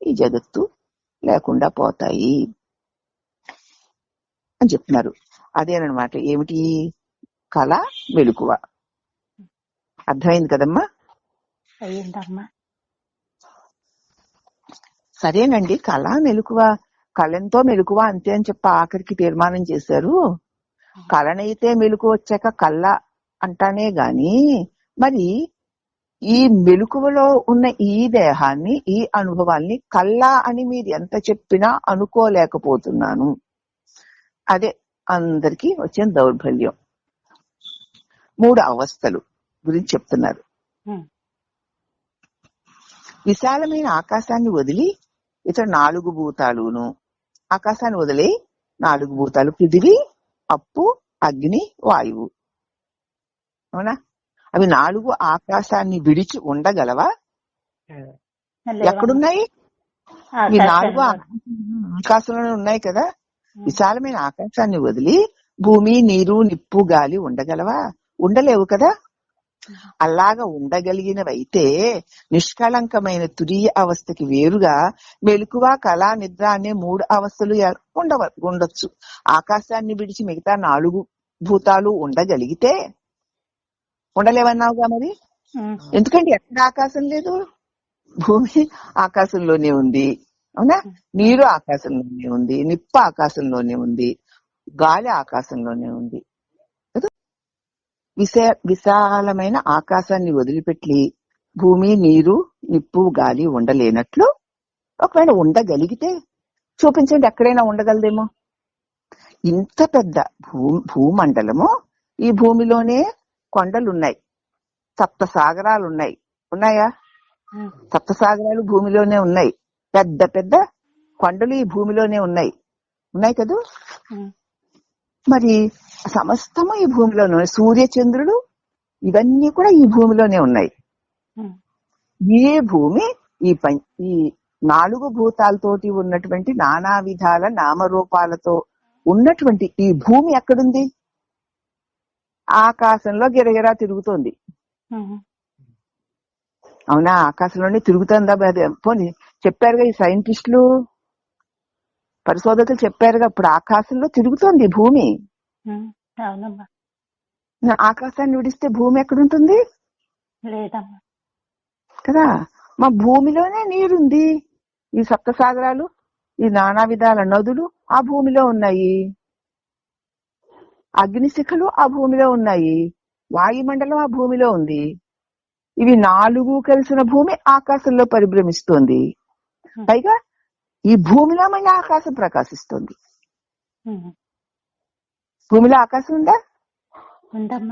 ఈ జగత్తు లేకుండా పోతాయి అని చెప్తున్నారు. అదేనమాట ఏమిటి కళ మెలకువ. అర్థమైంది కదమ్మా? అయ్యిందమ్మా. సరేనండి, కళ మెలకువ, కళంతో మెలకువ అంతే అని చెప్పి ఆఖరికి తీర్మానం చేశారు. కళనైతే మెలుకు వచ్చాక కళ్ళ అంటానే గాని మరి ఈ మెలకువలో ఉన్న ఈ దేహాన్ని ఈ అనుభవాల్ని కళ్ళ అని మీరు ఎంత చెప్పినా అనుకోలేకపోతున్నాను. అదే అందరికీ వచ్చిన దౌర్బల్యం. 3 అవస్థలు గురించి చెప్తున్నారు. విశాలమైన ఆకాశాన్ని వదిలి ఇతర 4 భూతాలును, ఆకాశాన్ని వదిలి 4 భూతాలు పృథివీ, అప్పు, అగ్ని, వాయువు. అవునా? అవి 4 ఆకాశాన్ని విడిచి ఉండగలవా? ఎక్కడున్నాయి? ఈ 4 ఆకాశంలోనే ఉన్నాయి కదా. విశాలమైన ఆకాశాన్ని వదిలి భూమి, నీరు, నిప్పు, గాలి ఉండగలవా? ఉండలేవు కదా. అలాగా ఉండగలిగినవైతే నిష్కళంకమైన తురీయ అవస్థకి వేరుగా మెలకువ, కళ, నిద్ర అనే 3 అవస్థలు ఉండొచ్చు. ఆకాశాన్ని విడిచి మిగతా 4 భూతాలు ఉండగలిగితే ఉండలేవన్నావుగా మరి. ఎందుకంటే ఎక్కడ ఆకాశం లేదు? భూమి ఆకాశంలోనే ఉంది, అవునా? నీరు ఆకాశంలోనే ఉంది, నిప్పు ఆకాశంలోనే ఉంది, గాలి ఆకాశంలోనే ఉంది. విశాలమైన ఆకాశాన్ని వదిలిపెట్టి భూమి, నీరు, నిప్పు, గాలి ఉండలేనట్లు ఒకవేళ ఉండగలిగితే చూపించండి, ఎక్కడైనా ఉండగలదేమో. ఇంత పెద్ద భూమండలము, ఈ భూమిలోనే కొండలున్నాయి, 7 సాగరాలు ఉన్నాయా? 7 సాగరాలు భూమిలోనే ఉన్నాయి. పెద్ద పెద్ద కొండలు ఈ భూమిలోనే ఉన్నాయి కదా. మరి సమస్తము ఈ భూమిలోనే ఉన్నాయి. సూర్య చంద్రుడు ఇవన్నీ కూడా ఈ భూమిలోనే ఉన్నాయి. ఈ భూమి ఈ 4 భూతాలతోటి ఉన్నటువంటి నానా విధాల నామరూపాలతో ఉన్నటువంటి ఈ భూమి ఎక్కడుంది? ఆకాశంలో గిరగిరా తిరుగుతోంది. అవునా? ఆకాశంలోనే తిరుగుతుందా? పోనీ చెప్పారుగా ఈ సైంటిస్టులు, పరిశోధకులు చెప్పారుగా, ఇప్పుడు ఆకాశంలో తిరుగుతోంది భూమి. ఆకాశాన్ని విడిస్తే భూమి ఎక్కడుంటుంది కదా. మా భూమిలోనే నీరుంది. ఈ 7 సాగరాలు, ఈ నానా విధాల నదులు ఆ భూమిలో ఉన్నాయి. అగ్నిశిఖలు ఆ భూమిలో ఉన్నాయి. వాయుమండలం ఆ భూమిలో ఉంది. ఇవి 4 కలిసిన భూమి ఆకాశంలో పరిభ్రమిస్తోంది. పైగా ఈ భూమిలో మళ్ళీ ఆకాశం ప్రకాశిస్తుంది. భూమిలో ఆకాశం ఉందా?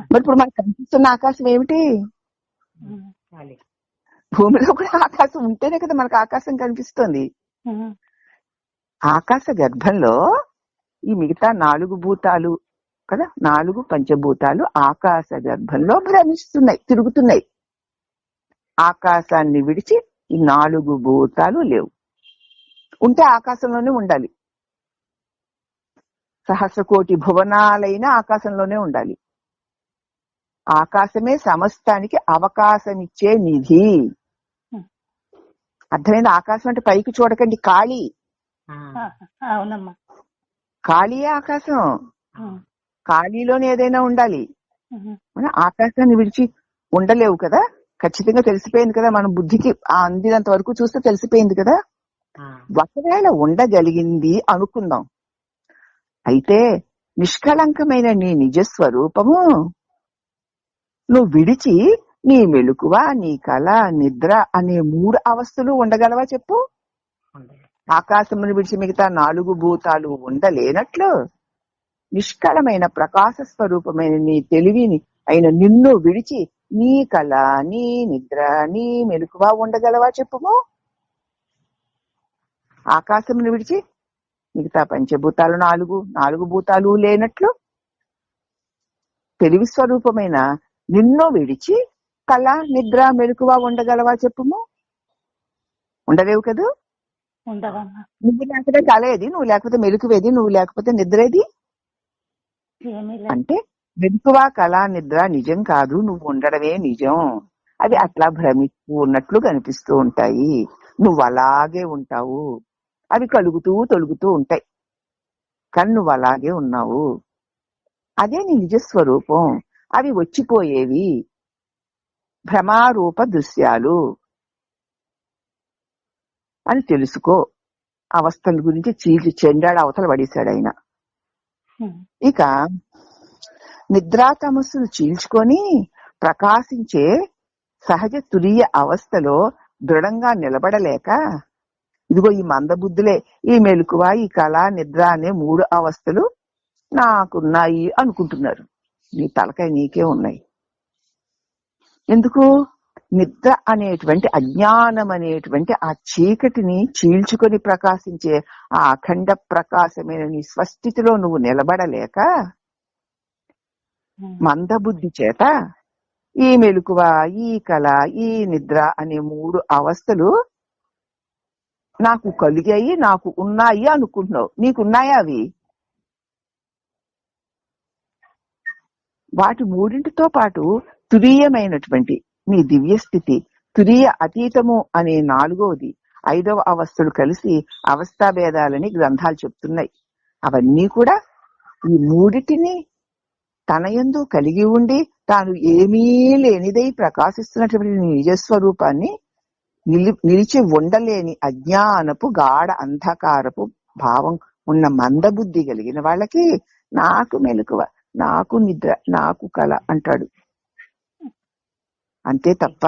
మరి ఇప్పుడు మనకు కనిపిస్తున్న ఆకాశం ఏమిటి? భూమిలో కూడా ఆకాశం ఉంటేనే కదా మనకు ఆకాశం కనిపిస్తుంది. ఆకాశ గర్భంలో ఈ మిగతా 4 భూతాలు కదా, 4 పంచభూతాలు ఆకాశ గర్భంలో భ్రమిస్తున్నాయి, తిరుగుతున్నాయి. ఆకాశాన్ని విడిచి ఈ 4 భూతాలు లేవు. ఉంటే ఆకాశంలోనే ఉండాలి. సహస్రకోటి భువనాలైన ఆకాశంలోనే ఉండాలి. ఆకాశమే సమస్తానికి అవకాశం ఇచ్చే నిధి. అర్థమైంది? ఆకాశం అంటే పైకి చూడకండి, ఖాళీ. ఖాళీయే ఆకాశం. ఖాళీలోనే ఏదైనా ఉండాలి. ఆకాశాన్ని విడిచి ఉండలేవు కదా. ఖచ్చితంగా తెలిసిపోయింది కదా, మన బుద్ధికి అందినంత వరకు చూస్తే తెలిసిపోయింది కదా. ఒకవేళ ఉండగలిగింది అనుకుందాం, అయితే నిష్కళంకమైన నీ నిజస్వరూపము నువ్వు విడిచి నీ మెలకువ, నీ కళ, నిద్ర అనే 3 అవస్థలు ఉండగలవా చెప్పు? ఆకాశమును విడిచి మిగతా 4 భూతాలు ఉండలేనట్లు నిష్కళమైన ప్రకాశ స్వరూపమైన నీ తెలివిని అయిన నిన్ను విడిచి నీ కళ, నీ నిద్ర, నీ మెలకువ ఉండగలవా చెప్పుము? ఆకాశమును విడిచి మిగతా పంచభూతాలు 4 భూతాలు లేనట్లు తెలివి స్వరూపమైన నిన్ను విడిచి కళ, నిద్ర, మెలకువ ఉండగలవా చెప్పుము? ఉండలేవు కదూ. ఉండదమ్మా. నువ్వు లేకపోతే కళ ఏది, నువ్వు లేకపోతే మెలకువేది, నువ్వు లేకపోతే నిద్రేది? ఏమీ లేదు. అంటే మెలకువ, కళ, నిద్ర నిజం కాదు, నువ్వు ఉండడమే నిజం. అవి అట్లా భ్రమిస్తూ ఉన్నట్లు కనిపిస్తూ ఉంటాయి. నువ్వు అలాగే ఉంటావు. అవి కలుగుతూ తొలుగుతూ ఉంటాయి, కానీ నువ్వు అలాగే ఉన్నావు. అదే నీ నిజస్వరూపం. అవి వచ్చిపోయేవి, భ్రమారూప దృశ్యాలు అని తెలుసుకో. అవస్థల గురించి చీల్చి చెండాడు అవతల పడేశాడు ఆయన. ఇక నిద్రా తమస్సును చీల్చుకొని ప్రకాశించే సహజ తురీయ అవస్థలో దృఢంగా నిలబడలేక ఇదిగో ఈ మందబుద్ధులే, ఈ మెలకువ, ఈ కళ, నిద్ర అనే 3 అవస్థలు నాకున్నాయి అనుకుంటున్నారు. నీ తలకాయ నీకే ఉన్నాయి. ఎందుకు? నిద్ర అనేటువంటి అజ్ఞానం అనేటువంటి ఆ చీకటిని చీల్చుకొని ప్రకాశించే ఆ అఖండ ప్రకాశమైన నీ స్వస్థితిలో నువ్వు నిలబడలేక మందబుద్ధి చేత ఈ మెలకువ, ఈ కళ, ఈ నిద్ర అనే 3 అవస్థలు నాకు కలిగాయి, నాకు ఉన్నాయి అనుకుంటున్నావు. నీకున్నాయా అవి? వాటి 3తో పాటు తురీయమైనటువంటి నీ దివ్య స్థితి, తురీయ అతీతము అనే 4వది, 5వ అవస్థలు కలిసి అవస్థా భేదాలని గ్రంథాలు చెప్తున్నాయి. అవన్నీ కూడా ఈ 3టిని తన యందు కలిగి ఉండి తాను ఏమీ లేనిదై ప్రకాశిస్తున్నటువంటి నిజస్వరూపాన్ని నిలిచి ఉండలేని అజ్ఞానపు గాఢ అంధకారపు భావం ఉన్న మందబుద్ధి కలిగిన వాళ్ళకి నాకు మెలకువ, నాకు నిద్ర, నాకు కళ అంటాడు. అంతే తప్ప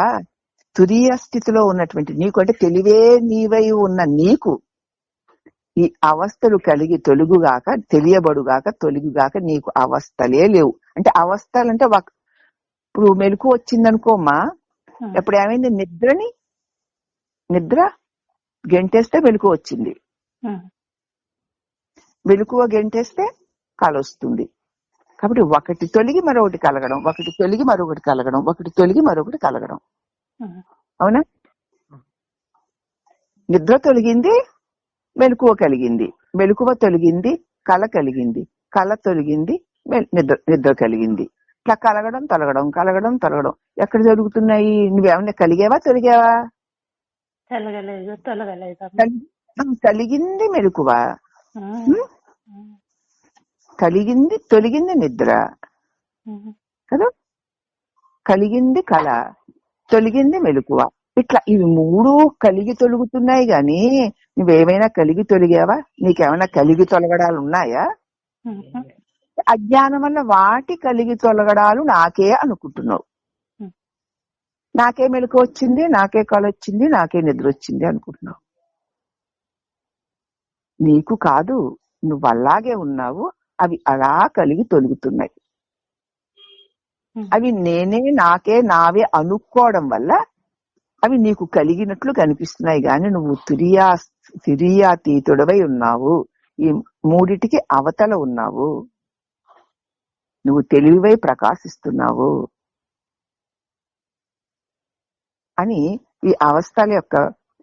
తురీయ స్థితిలో ఉన్నటువంటి నీకు, అంటే తెలివే నీవై ఉన్న నీకు ఈ అవస్థలు కలిగి తొలుగుగాక, తెలియబడుగాక, తొలుగుగాక నీకు అవస్థలే లేవు. అంటే అవస్థలు అంటే ఇప్పుడు మెలకు వచ్చిందనుకోమ్మా, ఎప్పుడు ఏమైంది? నిద్ర గెంటేస్తే మెలకు వచ్చింది, మెలకువ గెంటేస్తే కళ వస్తుంది. కాబట్టి ఒకటి తొలగి మరొకటి కలగడం, ఒకటి తొలగి మరొకటి కలగడం, ఒకటి తొలగి మరొకటి కలగడం. అవునా? నిద్ర తొలగింది, మెలకువ కలిగింది, మెలకువ తొలగింది, కళ కలిగింది, కళ తొలగింది, నిద్ర కలిగింది. ఇట్లా కలగడం తొలగడం, కలగడం తొలగడం ఎక్కడ జరుగుతున్నాయి? నువ్వేమన్నా కలిగావా, తొలిగావా? కలిగింది మెలకువ, కలిగింది తొలగింది నిద్ర కదా, కలిగింది కళ, తొలగింది మెలకువ. ఇట్లా ఇవి 3 కలిగి తొలుగుతున్నాయి గాని నువ్వేమైనా కలిగి తొలిగావా? నీకేమైనా కలిగి తొలగడాలు ఉన్నాయా? అజ్ఞానం వల్ల వాటి కలిగి తొలగడాలు నాకే అనుకుంటున్నావు. నాకే మెలకు వచ్చింది, నాకే కళ వచ్చింది, నాకే నిద్ర వచ్చింది అనుకుంటున్నావు. నీకు కాదు, నువ్వు అలాగే ఉన్నావు. అవి అలా కలిగి తొలుగుతున్నాయి. అవి నేనే, నాకే, నావే అనుకోవడం వల్ల అవి నీకు కలిగినట్లు కనిపిస్తున్నాయి గాని నువ్వు తురీయాతీతుడవై ఉన్నావు. ఈ 3టికి అవతల ఉన్నావు. నువ్వు తెలివివై ప్రకాశిస్తున్నావు అని ఈ అవస్థల యొక్క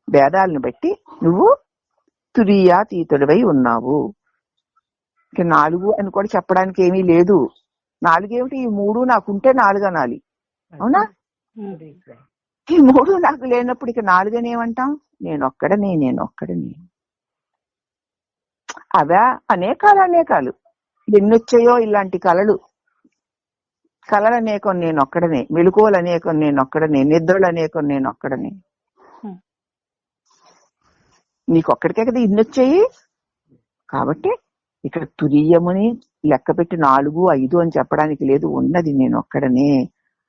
భేదాలను బట్టి నువ్వు తురీయాతీతుడవై ఉన్నావు. ఇక 4 అని కూడా చెప్పడానికి ఏమీ లేదు. 4 ఏమిటి? ఈ 3 నాకుంటే 4 అనాలి. అవునా? ఈ 3 నాకు లేనప్పుడు ఇక 4 అని ఏమంటాం? నేనొక్కడనే. అవా అనేకాలు ఎన్నొచ్చాయో ఇలాంటి కళలు అనేకం నేనొక్కడనే, మెలకువలు అనేకం నేనొక్కడనే, నిద్రలు అనేకం నేనొక్కడనే. నీకొక్కడికే కదా ఇన్నొచ్చాయి. కాబట్టి ఇక్కడ తురీయముని లెక్క పెట్టి 4, 5 అని చెప్పడానికి లేదు. ఉన్నది నేనొక్కడనే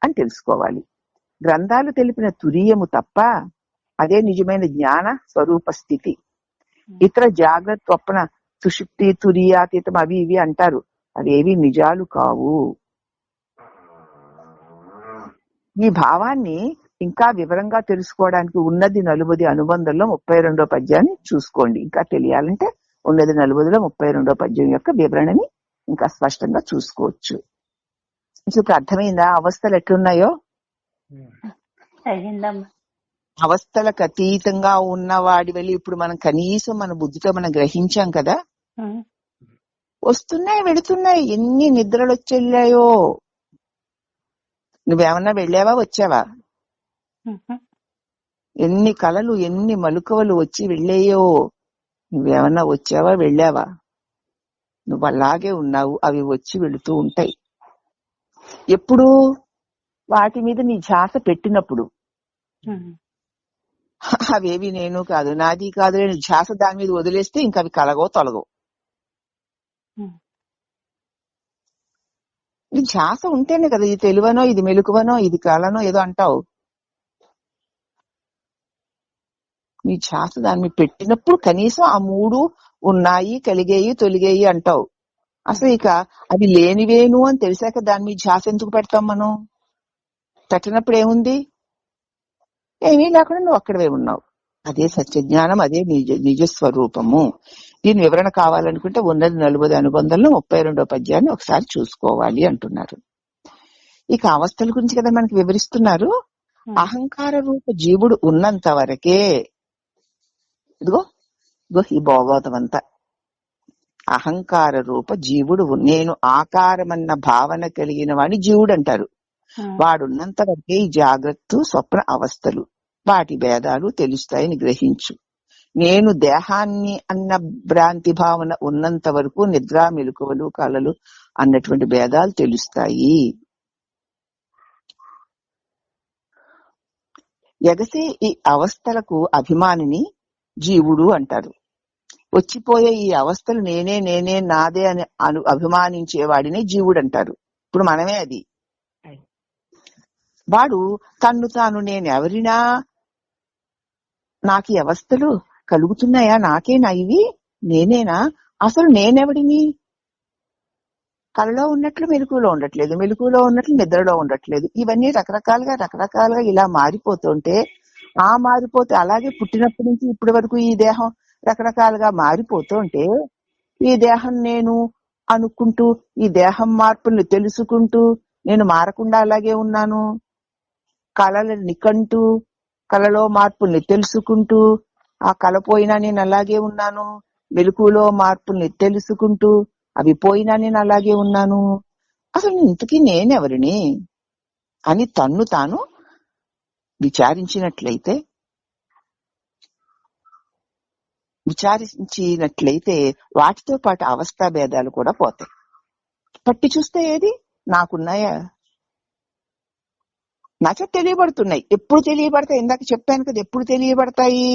అని తెలుసుకోవాలి. గ్రంథాలు తెలిపిన తురీయము తప్ప అదే నిజమైన జ్ఞాన స్వరూప స్థితి. ఇతర జాగ్రత్త స్వప్న సుషుప్తి తురీయాతీతం అవి ఇవి అంటారు, అవేవి నిజాలు కావు. ఈ భావాన్ని ఇంకా వివరంగా తెలుసుకోవడానికి ఉన్నది నలుబది అనుబంధంలో 32వ పద్యాన్ని చూసుకోండి. ఇంకా తెలియాలంటే ఉన్నది నలుబదిలో 32వ పద్యం యొక్క వివరణని ఇంకా స్పష్టంగా చూసుకోవచ్చు. ఇప్పుడు అర్థమైందా అవస్థలు ఎట్లున్నాయో? అయ్యిందమ్మా. అవస్థలకు అతీతంగా ఉన్నవాడి వెళ్ళి ఇప్పుడు మనం కనీసం మన బుద్ధితో మనం గ్రహించాం కదా, వస్తున్నాయి వెళుతున్నాయి, ఎన్ని నిద్రలు వచ్చెళ్ళాయో. నువ్వేమన్నా వెళ్ళావా వచ్చావా? ఎన్ని కలలు ఎన్ని మలుకవలు వచ్చి వెళ్ళాయో. నువ్వేమన్నా వచ్చావా వెళ్ళావా? నువ్వు అలాగే ఉన్నావు, అవి వచ్చి వెళుతూ ఉంటాయి. ఎప్పుడు? వాటి మీద నీ ధ్యాస పెట్టినప్పుడు. అవేవి నేను కాదు నాది కాదు నీ ధ్యాస దాని మీద వదిలేస్తే ఇంకా అవి కలగో తొలగో. నీ ధ్యాస ఉంటేనే కదా ఇది తెలివనో ఇది మెలకువనో ఇది కలనో ఏదో అంటావు. నీ ధ్యాస దాని మీద పెట్టినప్పుడు కనీసం ఆ మూడు ఉన్నాయి కలిగేయి తొలిగేయి అంటావు. అసలు ఇక అవి లేనివేను అని తెలిసాక దాని మీద ధ్యాస ఎందుకు పెడతాం మనం? పెట్టినప్పుడు ఏముంది? ఏమీ లేకుండా నువ్వు అక్కడవే ఉన్నావు. అదే సత్యజ్ఞానం, అదే నిజస్వరూపము. దీని వివరణ కావాలనుకుంటే ఉన్నది 40 అనుబంధంలో 32వ పద్యాన్ని ఒకసారి చూసుకోవాలి అంటున్నారు. ఇక అవస్థల గురించి కదా మనకి వివరిస్తున్నారు. అహంకార రూప జీవుడు ఉన్నంత వరకే, ఇదిగో ఇదిగో ఈ భోగవతం అంతా అహంకార రూప జీవుడు. నేను ఆకారమన్న భావన కలిగిన వాడిని జీవుడు అంటారు. వాడున్నంత వరకే ఈ జాగ్రత్త స్వప్న అవస్థలు వాటి భేదాలు తెలుస్తాయని గ్రహించు. నేను దేహాన్ని అన్న భ్రాంతి భావన ఉన్నంత వరకు నిద్ర మెలకువలు కలలు అన్నటువంటి భేదాలు తెలుస్తాయి. ఎగసే ఈ అవస్థలకు అభిమానిని జీవుడు అంటారు. వచ్చిపోయే ఈ అవస్థలు నేనే నేనే నాదే అని అభిమానించేవాడిని జీవుడు అంటారు. ఇప్పుడు మనమే అది. వాడు తన్ను తాను నేనెవరినా, నాకు ఈ అవస్థలు కలుగుతున్నాయా, నాకేనా ఇవి, నేనేనా, అసలు నేనెవడిని? కలలో ఉన్నట్లు మెలకువలో ఉండట్లేదు, మెలకువలో ఉన్నట్లు నిద్రలో ఉండట్లేదు. ఇవన్నీ రకరకాలుగా ఇలా మారిపోతుంటే, ఆ మారిపోతే అలాగే పుట్టినప్పటి నుంచి ఇప్పటి వరకు ఈ దేహం రకరకాలుగా మారిపోతుంటే, ఈ దేహం నేను అనుకుంటూ ఈ దేహం మార్పుల్ని తెలుసుకుంటూ నేను మారకుండా అలాగే ఉన్నాను. కళలను నికంటూ కళలో మార్పుల్ని తెలుసుకుంటూ ఆ కళ పోయినా నేను అలాగే ఉన్నాను. మెలకువలో మార్పుల్ని తెలుసుకుంటూ అవి పోయినా నేను అలాగే ఉన్నాను. అసలు ఇంతకీ నేనెవరిని అని తన్ను తాను విచారించినట్లయితే వాటితో పాటు అవస్థా భేదాలు కూడా పోతాయి. పట్టి చూస్తే ఏది నాకున్నాయా? నాచే తెలియబడుతున్నాయి. ఎప్పుడు తెలియబడతాయి? ఇందాక చెప్పాను కదా, ఎప్పుడు తెలియబడతాయి?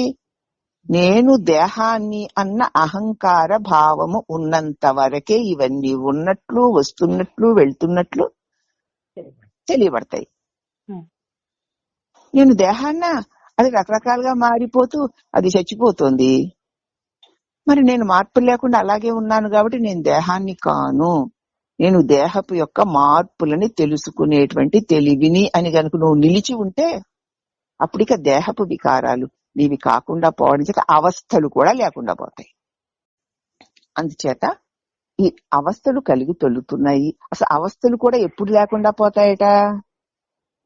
నేను దేహాన్ని అన్న అహంకార భావము ఉన్నంత వరకే ఇవన్నీ ఉన్నట్లు వస్తున్నట్లు వెళ్తున్నట్లు తెలియబడతాయి. నేను దేహాన్న అది రకరకాలుగా మారిపోతూ అది చచ్చిపోతుంది. మరి నేను మార్పు లేకుండా అలాగే ఉన్నాను కాబట్టి నేను దేహాన్ని కాను, నేను దేహపు యొక్క మార్పులని తెలుసుకునేటువంటి తెలివిని అని కనుక నువ్వు నిలిచి ఉంటే అప్పుడిక దేహపు వికారాలు నీవి కాకుండా పోవడం చేత అవస్థలు కూడా లేకుండా పోతాయి. అందుచేత ఈ అవస్థలు కలిగి తొలుతున్నాయి. అసలు అవస్థలు కూడా ఎప్పుడు లేకుండా పోతాయట?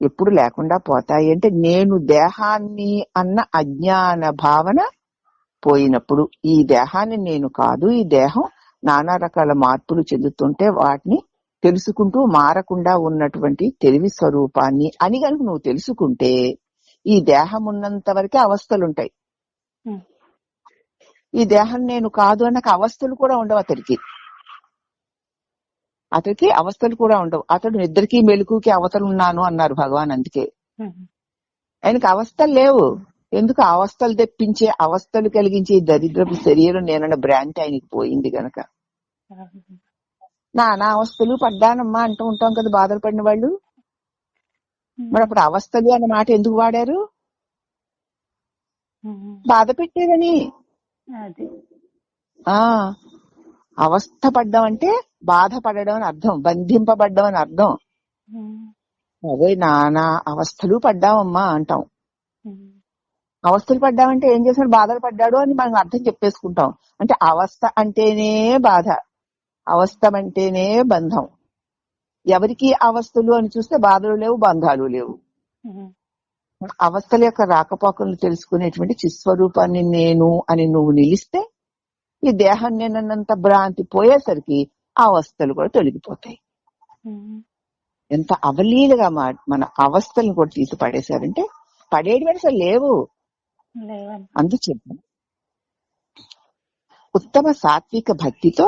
ఎప్పుడు లేకుండా పోతాయి అంటే నేను దేహాన్ని అన్న అజ్ఞాన భావన పోయినప్పుడు. ఈ దేహాన్ని నేను కాదు, ఈ దేహం నానా రకాల మార్పులు చెందుతుంటే వాటిని తెలుసుకుంటూ మారకుండా ఉన్నటువంటి తెలివి స్వరూపాన్ని అని కనుక నువ్వు తెలుసుకుంటే ఈ దేహం ఉన్నంత వరకే అవస్థలుంటాయి. ఈ దేహం నేను కాదు అన్నక అవస్థలు కూడా ఉండవు అతడికి అవస్థలు కూడా ఉండవు. అతడు నిద్రకి మెలకుకి అవతలు ఉన్నాను అన్నారు భగవాన్. అందుకే ఆయనకి అవస్థలు లేవు. ఎందుకు? అవస్థలు తెప్పించే అవస్థలు కలిగించే దరిద్రపు శరీరం నేనన్న భ్రాంతి ఆయనకి పోయింది గనక. నానా అవస్థలు పడ్డానమ్మా అంటూ ఉంటాం కదా బాధలు పడిన వాళ్ళు. మరి అప్పుడు అవస్థలు అన్న మాట ఎందుకు వాడారు? బాధ పెట్టేదని. అది ఆ అవస్థ పడ్డం అంటే బాధపడడం అని అర్థం, బంధింపబడ్డం అని అర్థం. అదే నానా అవస్థలు పడ్డామమ్మా అంటాం. అవస్థలు పడ్డామంటే ఏం చేశాడు? బాధలు పడ్డాడు అని మనం అర్థం చెప్పేసుకుంటాం. అంటే అవస్థ అంటేనే బాధ, అవస్థ అంటేనే బంధం. ఎవరికి అవస్థలు అని చూస్తే బాధలు లేవు, బంధాలు లేవు. అవస్థల యొక్క రాకపోకలు తెలుసుకునేటువంటి చిస్వరూపాన్ని నేను అని నువ్వు నిలిస్తే ఈ దేహం నేనన్నంత భ్రాంతి పోయేసరికి ఆ అవస్థలు కూడా తొలగిపోతాయి. ఎంత అవలీలగా మన అవస్థలను కూడా తీసి పడేశారంటే పడేటి అసలు లేవు. అందుచేత ఉత్తమ సాత్విక భక్తితో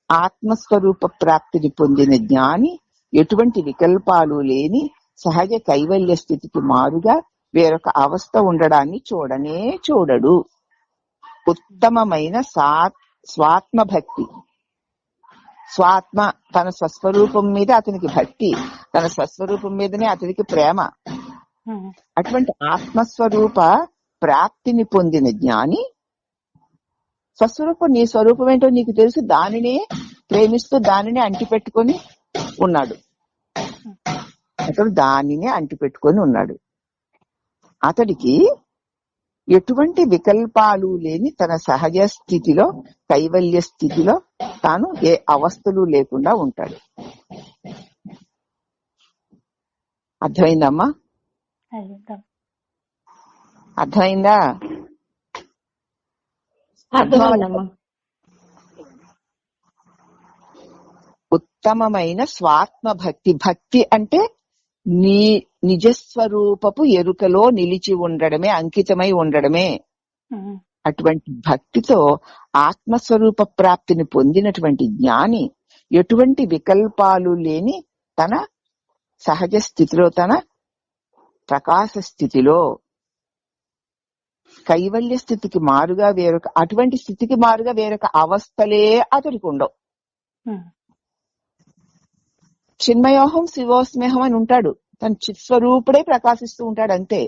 ఆత్మస్వరూప ప్రాప్తిని పొందిన జ్ఞాని ఎటువంటి వికల్పాలు లేని సహజ కైవల్య స్థితికి మారుగా వేరొక అవస్థ ఉండడాన్ని చూడనే చూడడు. ఉత్తమమైన స్వాత్మ భక్తి, స్వాత్మ తన స్వస్వరూపం మీద అతనికి భక్తి, తన స్వస్వరూపం మీదనే అతనికి ప్రేమ. అటువంటి ఆత్మస్వరూప ప్రాప్తిని పొందిన జ్ఞాని స్వస్వరూపం, నీ స్వరూపం ఏంటో నీకు తెలుసు, దానినే ప్రేమిస్తూ దానినే అంటిపెట్టుకొని ఉన్నాడు. అతడు దానినే అంటిపెట్టుకొని ఉన్నాడు. అతడికి ఎటువంటి వికల్పాలు లేని తన సహజ స్థితిలో, కైవల్య స్థితిలో తాను ఏ అవస్థలు లేకుండా ఉంటాడు. అర్థమైందమ్మా? అర్థమైందా? ఉత్తమమైన స్వాత్మ భక్తి, భక్తి అంటే నీ నిజస్వరూపపు ఎరుకలో నిలిచి ఉండడమే, అంకితమై ఉండడమే. అటువంటి భక్తితో ఆత్మస్వరూప ప్రాప్తిని పొందినటువంటి జ్ఞాని ఎటువంటి వికల్పాలు లేని తన సహజ స్థితిలో, తన ప్రకాశ స్థితిలో, కైవల్య స్థితికి మారుగా వేరొక, అటువంటి స్థితికి మారుగా వేరొక అవస్థలే అతడికి ఉండవు. చిన్మయోహం శివోస్మేహం అని ఉంటాడు, తన చిత్స్వరూపుడే ప్రకాశిస్తూ ఉంటాడు అంతే.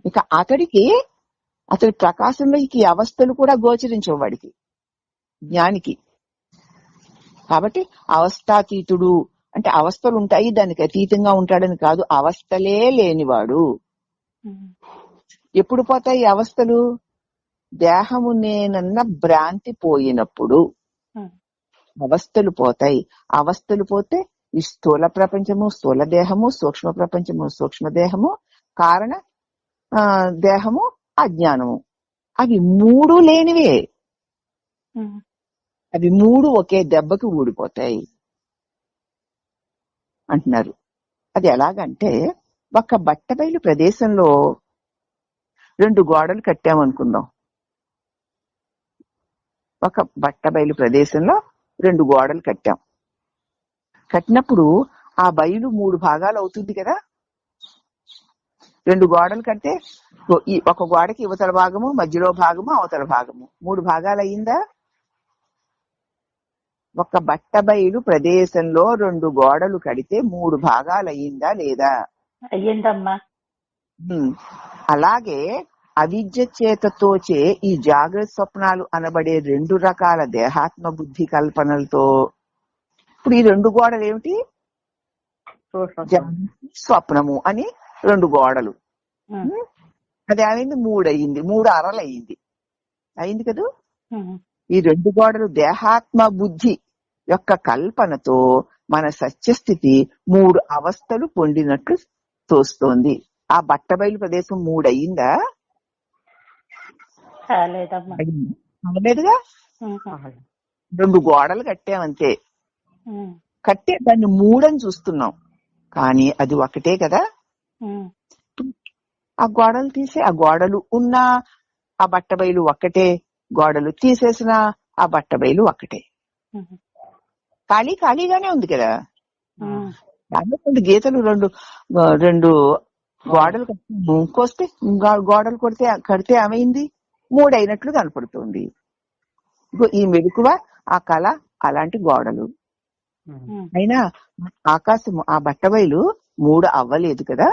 ఇక అతడి ప్రకాశంలో ఈ అవస్థలు కూడా గోచరించవు వాడికి, జ్ఞానికి. కాబట్టి అవస్థాతీతుడు అంటే అవస్థలు ఉంటాయి, దానికి అతీతంగా ఉంటాడని కాదు, అవస్థలే లేనివాడు. ఎప్పుడు పోతాయి అవస్థలు? దేహము నేనన్న భ్రాంతి పోయినప్పుడు అవస్థలు పోతాయి. అవస్థలు పోతే ఈ స్థూల ప్రపంచము, స్థూల దేహము, సూక్ష్మ ప్రపంచము, సూక్ష్మ దేహము, కారణ దేహము, అజ్ఞానము, అవి మూడు లేనివే. అవి మూడు ఒకే దెబ్బకి ఊడిపోతాయి అంటున్నారు. అది ఎలాగంటే, ఒక బట్టబయలు ప్రదేశంలో 2 గోడలు కట్టామనుకుందాం. ఒక బట్టబయలు ప్రదేశంలో 2 గోడలు కట్టాం. కట్టినప్పుడు ఆ బయలు 3 భాగాలు అవుతుంది కదా. 2 గోడలు కడితే ఒక గోడకి యువతల భాగము, మధ్యలో భాగము, అవతల భాగము, 3 భాగాలు అయ్యిందా? ఒక బట్టబయలు ప్రదేశంలో 2 గోడలు కడితే 3 భాగాలు అయ్యిందా లేదా? అయ్యిందమ్మా. అలాగే అవిద్య చేతతోచే ఈ జాగ్రత్త స్వప్నాలు అనబడే 2 రకాల దేహాత్మ బుద్ధి కల్పనలతో ఇప్పుడు ఈ 2 గోడలు ఏమిటి? స్వప్నము అని 2 గోడలు. అది ఏమైంది? 3 అయ్యింది, 3 అరలు అయింది కదా. ఈ 2 గోడలు దేహాత్మ బుద్ధి యొక్క కల్పనతో మన సత్యస్థితి 3 అవస్థలు పొందినట్లు తోస్తోంది. ఆ బట్టబయలు ప్రదేశం 3 అయ్యిందా? అవలేదుగా. 2 గోడలు కట్టామంతే. కట్టే దాన్ని 3 అని చూస్తున్నాం, కానీ అది ఒకటే కదా. ఆ గోడలు తీసే, ఆ గోడలు ఉన్న ఆ బట్టబయలు ఒక్కటే, గోడలు తీసేసిన ఆ బట్టబయలు ఒక్కటే. ఖాళీగానే ఉంది కదా. దాంట్లో గీతలు 2 గోడలు కోస్తే గోడలు కడితే ఏమైంది? 3 అయినట్లు కనపడుతుంది. ఈ మెలకువ, ఆ కళ అలాంటి గోడలు. అయినా ఆకాశము, ఆ బట్టబయలు మూడు అవ్వలేదు కదా,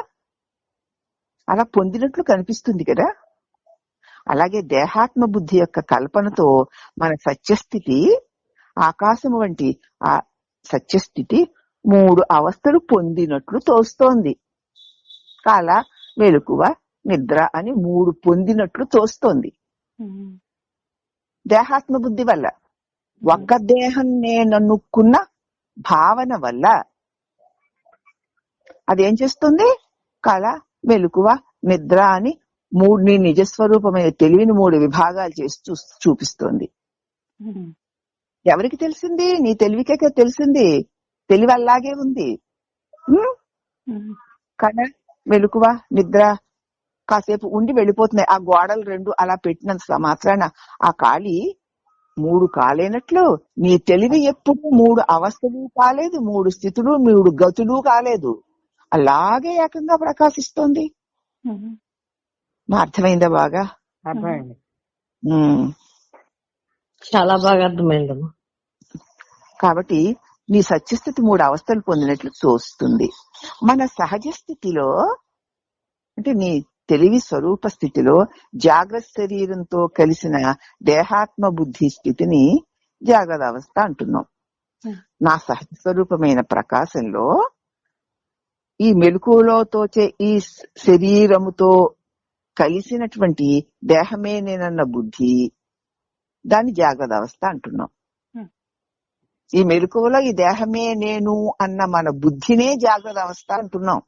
అలా పొందినట్లు కనిపిస్తుంది కదా. అలాగే దేహాత్మ బుద్ధి యొక్క కల్పనతో మన సత్యస్థితి, ఆకాశం వంటి ఆ సత్యస్థితి మూడు అవస్థలు పొందినట్లు తోస్తోంది. కాల, మెలకువ, నిద్ర అని మూడు పొందినట్లు తోస్తోంది దేహాత్మ బుద్ధి వల్ల. ఒక్క దేహం నేననుకున్న భావన వల్ల అదేం చేస్తుంది? కళ, మెలకువ, నిద్ర అని మూడు, నీ నిజస్వరూపమైన తెలివిని మూడు విభాగాలు చేసి చూపిస్తోంది. ఎవరికి తెలిసింది? నీ తెలివికే తెలిసింది. తెలివి అలాగే ఉంది. కళ, మెలకువ, నిద్ర కాసేపు ఉండి వెళ్ళిపోతున్నాయి. ఆ గోడలు రెండు అలా పెట్టినంత మాత్రాన ఆ ఖాళీ మూడు కాలేనట్లు నీ తెలివి ఎప్పుడు మూడు అవస్థలు కాలేదు, మూడు స్థితులు, మూడు గతులు కాలేదు. అలాగే ఏకంగా ప్రకాశిస్తోంది. అర్థమైందా? బాగా అర్థమైంది. చాలా బాగా అర్థమైందమ్మా. కాబట్టి నీ సత్యస్థితి మూడు అవస్థలు పొందినట్లు తోస్తుంది. మన సహజ స్థితిలో అంటే నీ తెలివి స్వరూప స్థితిలో జాగ్రత్త శరీరంతో కలిసిన దేహాత్మ బుద్ధి స్థితిని జాగ్రత్త అవస్థ అంటున్నాం. నా సహజ స్వరూపమైన ప్రకాశంలో ఈ మెలకువలో తోచే ఈ శరీరముతో కలిసినటువంటి దేహమే నేనన్న బుద్ధి, దాన్ని జాగ్రత్త అవస్థ అంటున్నాం. ఈ మెలకువలో ఈ దేహమే నేను అన్న మన బుద్ధినే జాగ్రత్త అవస్థ అంటున్నాం.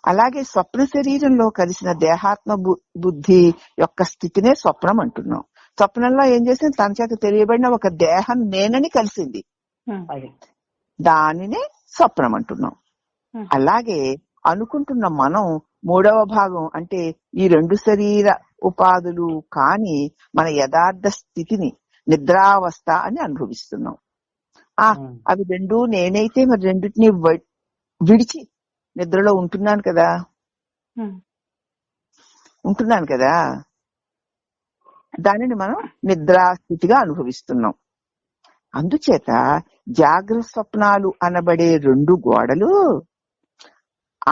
అలాగే స్వప్న శరీరంలో కలిసిన దేహాత్మ బుద్ధి యొక్క స్థితినే స్వప్నం అంటున్నాం. స్వప్నంలో ఏం చేసింది? తన చేత తెలియబడిన ఒక దేహం నేనని కలిసింది, దానినే స్వప్నం అంటున్నాం. అలాగే అనుకుంటున్న మనం మూడవ భాగం అంటే ఈ రెండు శరీర ఉపాధులు కాని మన యథార్థ స్థితిని నిద్రావస్థ అని అనుభవిస్తున్నాం. అవి రెండు నేనైతే మరి రెండింటిని విడిచి నిద్రలో ఉంటున్నాను కదా, దానిని మనం నిద్రాస్థితిగా అనుభవిస్తున్నాం. అందుచేత జాగ్రత్త స్వప్నాలు అనబడే రెండు గోడలు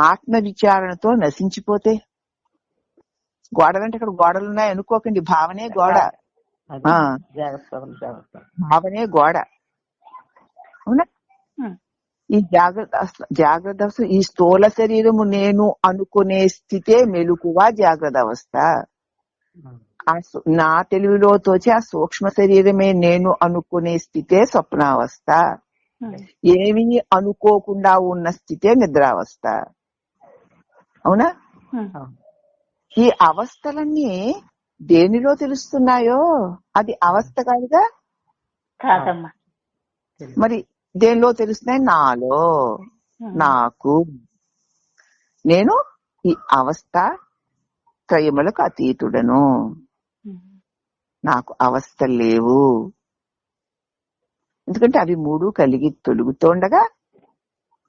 ఆత్మ విచారణతో నశించిపోతే, గోడలంటే ఇక్కడ గోడలు ఉన్నాయి అనుకోకండి, భావనే గోడ, భావనే గోడ. అవునా? ఈ జాగ్రత్త ఈ స్థూల శరీరము నేను అనుకునే స్థితే మెలకువ జాగ్రత్త అవస్థ. నా తెలివిలో తోచి ఆ సూక్ష్మ శరీరమే నేను అనుకునే స్థితే స్వప్నావస్థ. ఏమీ అనుకోకుండా ఉన్న స్థితే నిద్రావస్థ. అవునా? ఈ అవస్థలన్నీ దేనిలో తెలుస్తున్నాయో అది అవస్థ కాదుగా. మరి దేనిలో తెలుస్తున్నాయి? నాలో, నాకు. నేను ఈ అవస్థ త్రయములకు అతీతుడను, నాకు అవస్థలు లేవు. ఎందుకంటే అవి మూడు కలిగి తొలుగుతోండగా,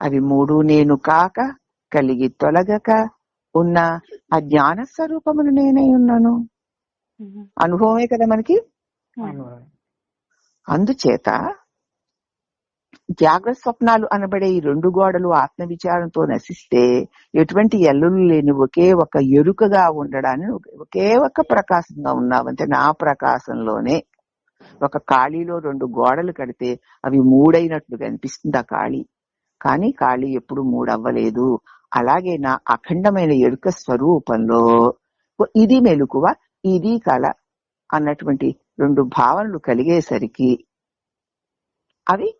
అవి మూడు నేను కాక కలిగి తొలగక ఉన్న ఆ జ్ఞాన స్వరూపమును నేనై ఉన్నాను. అనుభవమే కదా మనకి. అందుచేత జాగ్రత్త స్వప్నాలు అనబడే ఈ రెండు గోడలు ఆత్మ విచారంతో నశిస్తే ఎటువంటి ఎల్లులు లేని ఒకే ఒక ఎరుకగా ఉండడాన్ని, ఒకే ఒక ప్రకాశంగా ఉన్నావంటే నా ప్రకాశంలోనే. ఒక ఖాళీలో రెండు గోడలు కడితే అవి మూడైనట్లు కనిపిస్తుంది ఆ ఖాళీ, కానీ ఖాళీ ఎప్పుడు మూడవ్వలేదు. అలాగే నా అఖండమైన ఎరుక స్వరూపంలో ఇది మెలకువ, ఇది కళ అన్నటువంటి రెండు భావనలు కలిగేసరికి అవి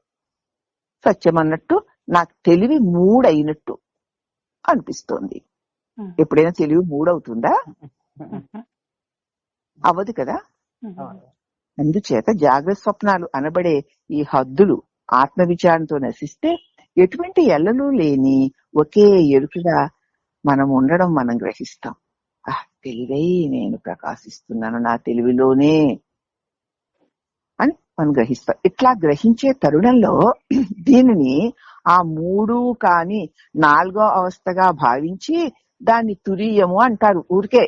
సత్యం అన్నట్టు నాకు తెలివి మూడైనట్టు అనిపిస్తోంది. ఎప్పుడైనా తెలివి మూడవుతుందా? అవ్వదు కదా. అందుచేత జాగ్రత్త స్వప్నాలు అనబడే ఈ హద్దులు ఆత్మ విచారంతో నశిస్తే ఎటువంటి ఎల్లలు లేని ఒకే ఎరుకగా మనం ఉండడం మనం గ్రహిస్తాం. తెలివై నేను ప్రకాశిస్తున్నాను నా తెలివిలోనే అని మనం గ్రహిస్తాం. ఇట్లా గ్రహించే తరుణంలో దీనిని ఆ మూడు కాని నాలుగో అవస్థగా భావించి దాన్ని తురీయము అంటారు. ఊరికే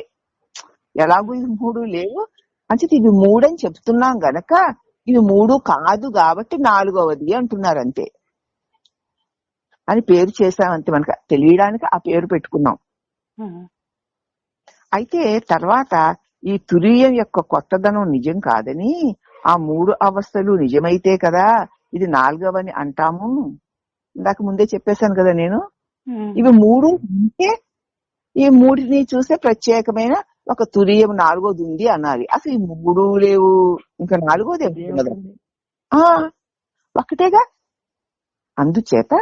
ఎలాగూ ఇది మూడు లేవు అంటే ఇవి మూడని చెప్తున్నాం గనక ఇవి మూడు కాదు కాబట్టి నాలుగవది అంటున్నారు అంతే. అని పేరు చేసామంతే, మనకు తెలియడానికి ఆ పేరు పెట్టుకున్నాం. అయితే తర్వాత ఈ తురీయం యొక్క కొత్తదనం నిజం కాదని, ఆ 3 అవస్థలు నిజమైతే కదా ఇది 4వని అంటాము. ఇందాక ముందే చెప్పేశాను కదా నేను. ఇవి 3 ఉంటే ఈ 3ని చూసే ప్రత్యేకమైన ఒక తురీయం 4వది ఉంది అనాలి. అసలు ఈ 3 లేవు, ఇంకా 4వది ఏముంది? ఒక్కటేగా. అందుచేత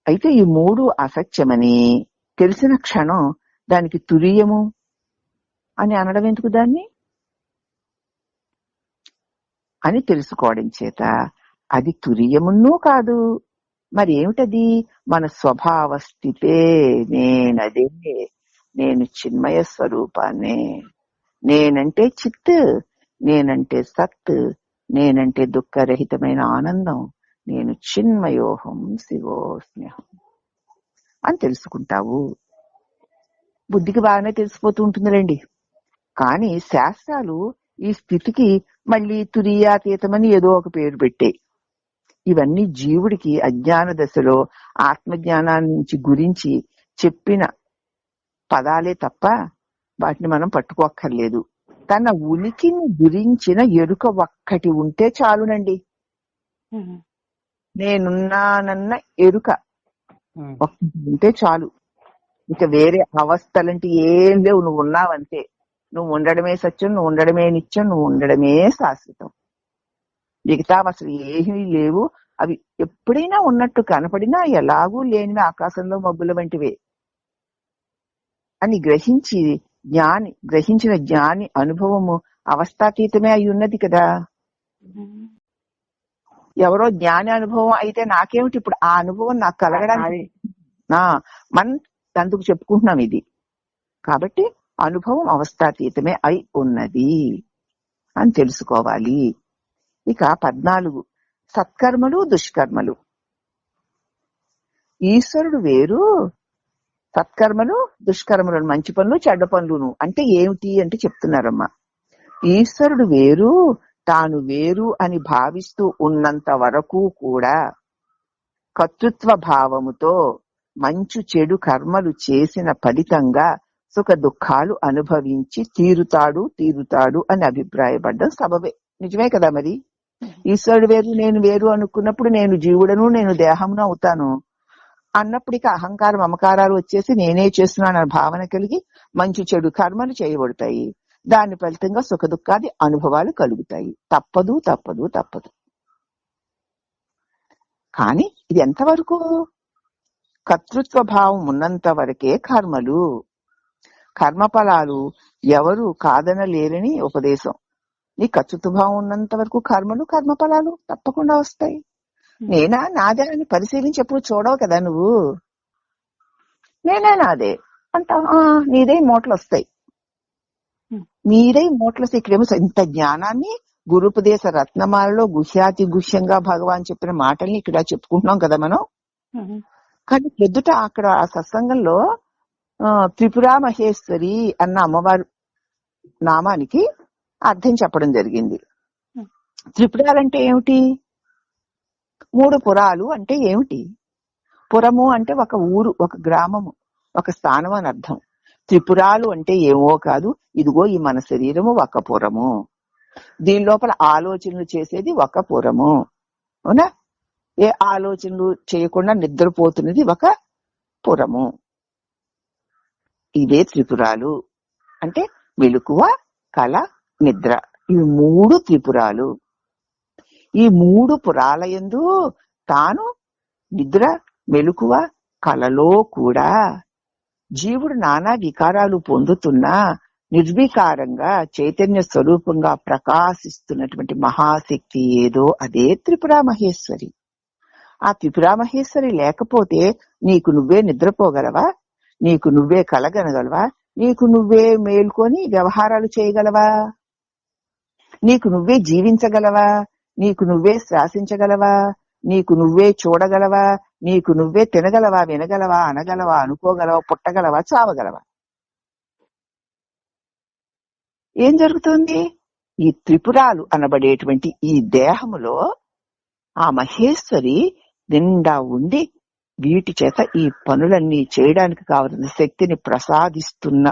అయితే ఈ 3 అసత్యమని తెలిసిన క్షణం దానికి తురీయము అని అనడం ఎందుకు దాన్ని అని తెలుసుకోవడం చేత అది తురీయమును కాదు, మరి ఏమిటది? మన స్వభావ స్థితే. నేనదే, నేను చిన్మయ స్వరూపాన్నే. నేనంటే చిత్, నేనంటే సత్, నేనంటే దుఃఖరహితమైన ఆనందం, నేను చిన్మయోహం శివోస్మ్యహం అని తెలుసుకుంటావు. బుద్ధికి బాగానే తెలిసిపోతూ ఉంటుందిలేండి. కానీ శాస్త్రాలు ఈ స్థితికి మళ్ళీ తురీయాతీతమని ఏదో ఒక పేరు పెట్టాయి. ఇవన్నీ జీవుడికి అజ్ఞాన దశలో ఆత్మజ్ఞానాన్ని గురించి చెప్పిన పదాలే తప్ప వాటిని మనం పట్టుకోక్కర్లేదు. తన ఉనికిని గురించిన ఎరుక ఒక్కటి ఉంటే చాలునండి. నేనున్నానన్న ఎరుక ఒక్కటి ఉంటే చాలు. ఇక వేరే అవస్థలంటే ఏం లేవు. నువ్వు ఉన్నావంతే. నువ్వు ఉండడమే సత్యం, నువ్వు ఉండడమే నిత్యం, నువ్వు ఉండడమే శాశ్వతం. మిగతా అసలు ఏమీ లేవు. అవి ఎప్పుడైనా ఉన్నట్టు కనపడినా ఎలాగూ లేనివి ఆకాశంలో మబ్బుల వంటివే అని గ్రహించిన జ్ఞాని అనుభవము అవస్థాతీతమే అయి ఉన్నది కదా. ఎవరో జ్ఞాని అనుభవం అయితే నాకేమిటి? ఇప్పుడు ఆ అనుభవం నాకు కలగడానికి మనం అందుకు చెప్పుకుంటున్నాం ఇది. కాబట్టి అనుభవం అవస్థాతీతమే అయి ఉన్నది అని తెలుసుకోవాలి. ఇక 14 సత్కర్మలు దుష్కర్మలు. ఈశ్వరుడు వేరు, సత్కర్మలు దుష్కర్మలు, మంచి పనులు చెడ్డ పనులు అంటే ఏమిటి అంటే చెప్తున్నారమ్మా. ఈశ్వరుడు వేరు, తాను వేరు అని భావిస్తూ ఉన్నంత వరకు కూడా కర్తృత్వ భావముతో మంచు చెడు కర్మలు చేసిన ఫలితంగా సుఖ దుఃఖాలు అనుభవించి తీరుతాడు అని అభిప్రాయపడ్డం సబబే. నిజమే కదా. మరి ఈశ్వరుడు వేరు నేను వేరు అనుకున్నప్పుడు నేను జీవుడను నేను దేహమును అవుతాను అన్నప్పుడు ఇక అహంకారం మమకారాలు వచ్చేసి నేనే చేస్తున్నాను భావన కలిగి మంచి చెడు కర్మలు చేయబడతాయి. దాని ఫలితంగా సుఖ దుఃఖాది అనుభవాలు కలుగుతాయి. తప్పదు. కానీ ఇది ఎంతవరకు? కర్తృత్వ భావం ఉన్నంత వరకే కర్మలు. కర్మఫలాలు ఎవరు కాదనలేరని ఉపదేశం. నీ కర్తృత్వ భావం ఉన్నంత వరకు కర్మలు కర్మఫలాలు తప్పకుండా వస్తాయి. నేనా నాదే అని పరిశీలించేప్పుడు చూడవు కదా నువ్వు. నేనే నాదే అంటా, నీదే మూటలు వస్తాయి. మీరే మూటలు వస్తాయి. ఇక్కడేమో ఇంత జ్ఞానాన్ని గురుపదేశ రత్నమాలలో గుహ్యాతి గుహ్యంగా భగవాన్ చెప్పిన మాటల్ని ఇక్కడ చెప్పుకుంటున్నాం కదా మనం. కానీ ఎదుట అక్కడ ఆ సత్సంగంలో త్రిపురా మహేశ్వరి అన్న అమ్మవారు నామానికి అర్థం చెప్పడం జరిగింది. త్రిపురాలంటే ఏమిటి? 3 పురాలు అంటే ఏమిటి? పురము అంటే ఒక ఊరు, ఒక గ్రామము, ఒక స్థానం అని అర్థం. త్రిపురాలు అంటే ఏమో కాదు, ఇదిగో ఈ మన శరీరము ఒక పురము, దీని లోపల ఆలోచనలు చేసేది ఒక పురము, అవునా? ఏ ఆలోచనలు చేయకుండా నిద్రపోతున్నది ఒక పురము. ఇవే త్రిపురాలు అంటే మెలకువ, కళ, నిద్ర. ఇవి 3 త్రిపురాలు. ఈ 3 పురాలయందు తాను నిద్ర, మెలకువ, కళలో కూడా జీవుడు నానా వికారాలు పొందుతున్నా నిర్వికారంగా చైతన్య స్వరూపంగా ప్రకాశిస్తున్నటువంటి మహాశక్తి ఏదో అదే త్రిపురా మహేశ్వరి. ఆ త్రిపురా మహేశ్వరి లేకపోతే నీకు నువ్వే నిద్రపోగలవా? నీకు నువ్వే కలగనగలవా? నీకు నువ్వే మేల్కొని వ్యవహారాలు చేయగలవా? నీకు నువ్వే జీవించగలవా? నీకు నువ్వే శ్వాసించగలవా? నీకు నువ్వే చూడగలవా? నీకు నువ్వే తినగలవా, వినగలవా, అనగలవా, అనుకోగలవా, పుట్టగలవా, చావగలవా? ఏం జరుగుతుంది? ఈ త్రిపురాలు అనబడేటువంటి ఈ దేహములో ఆ మహేశ్వరి నిండా ఉండి వీటి చేత ఈ పనులన్నీ చేయడానికి కావలసిన శక్తిని ప్రసాదిస్తున్న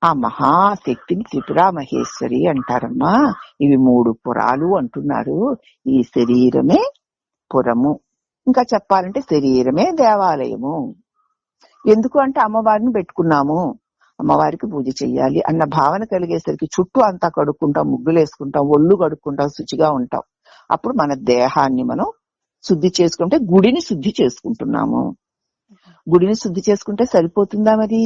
ఆ మహాశక్తిని త్రిపురా మహేశ్వరి అంటారమ్మా. ఇవి 3 పురాలు అంటున్నారు. ఈ శరీరమే పురము, ఇంకా చెప్పాలంటే శరీరమే దేవాలయము. ఎందుకు అంటే అమ్మవారిని పెట్టుకున్నాము, అమ్మవారికి పూజ చెయ్యాలి అన్న భావన కలిగేసరికి చుట్టూ అంతా కడుక్కుంటాం, ముగ్గులు వేసుకుంటాం, ఒళ్ళు కడుక్కుంటాం, శుచిగా ఉంటాం. అప్పుడు మన దేహాన్ని మనం శుద్ధి చేసుకుంటే గుడిని శుద్ధి చేసుకుంటున్నాము. గుడిని శుద్ధి చేసుకుంటే సరిపోతుందా మరి?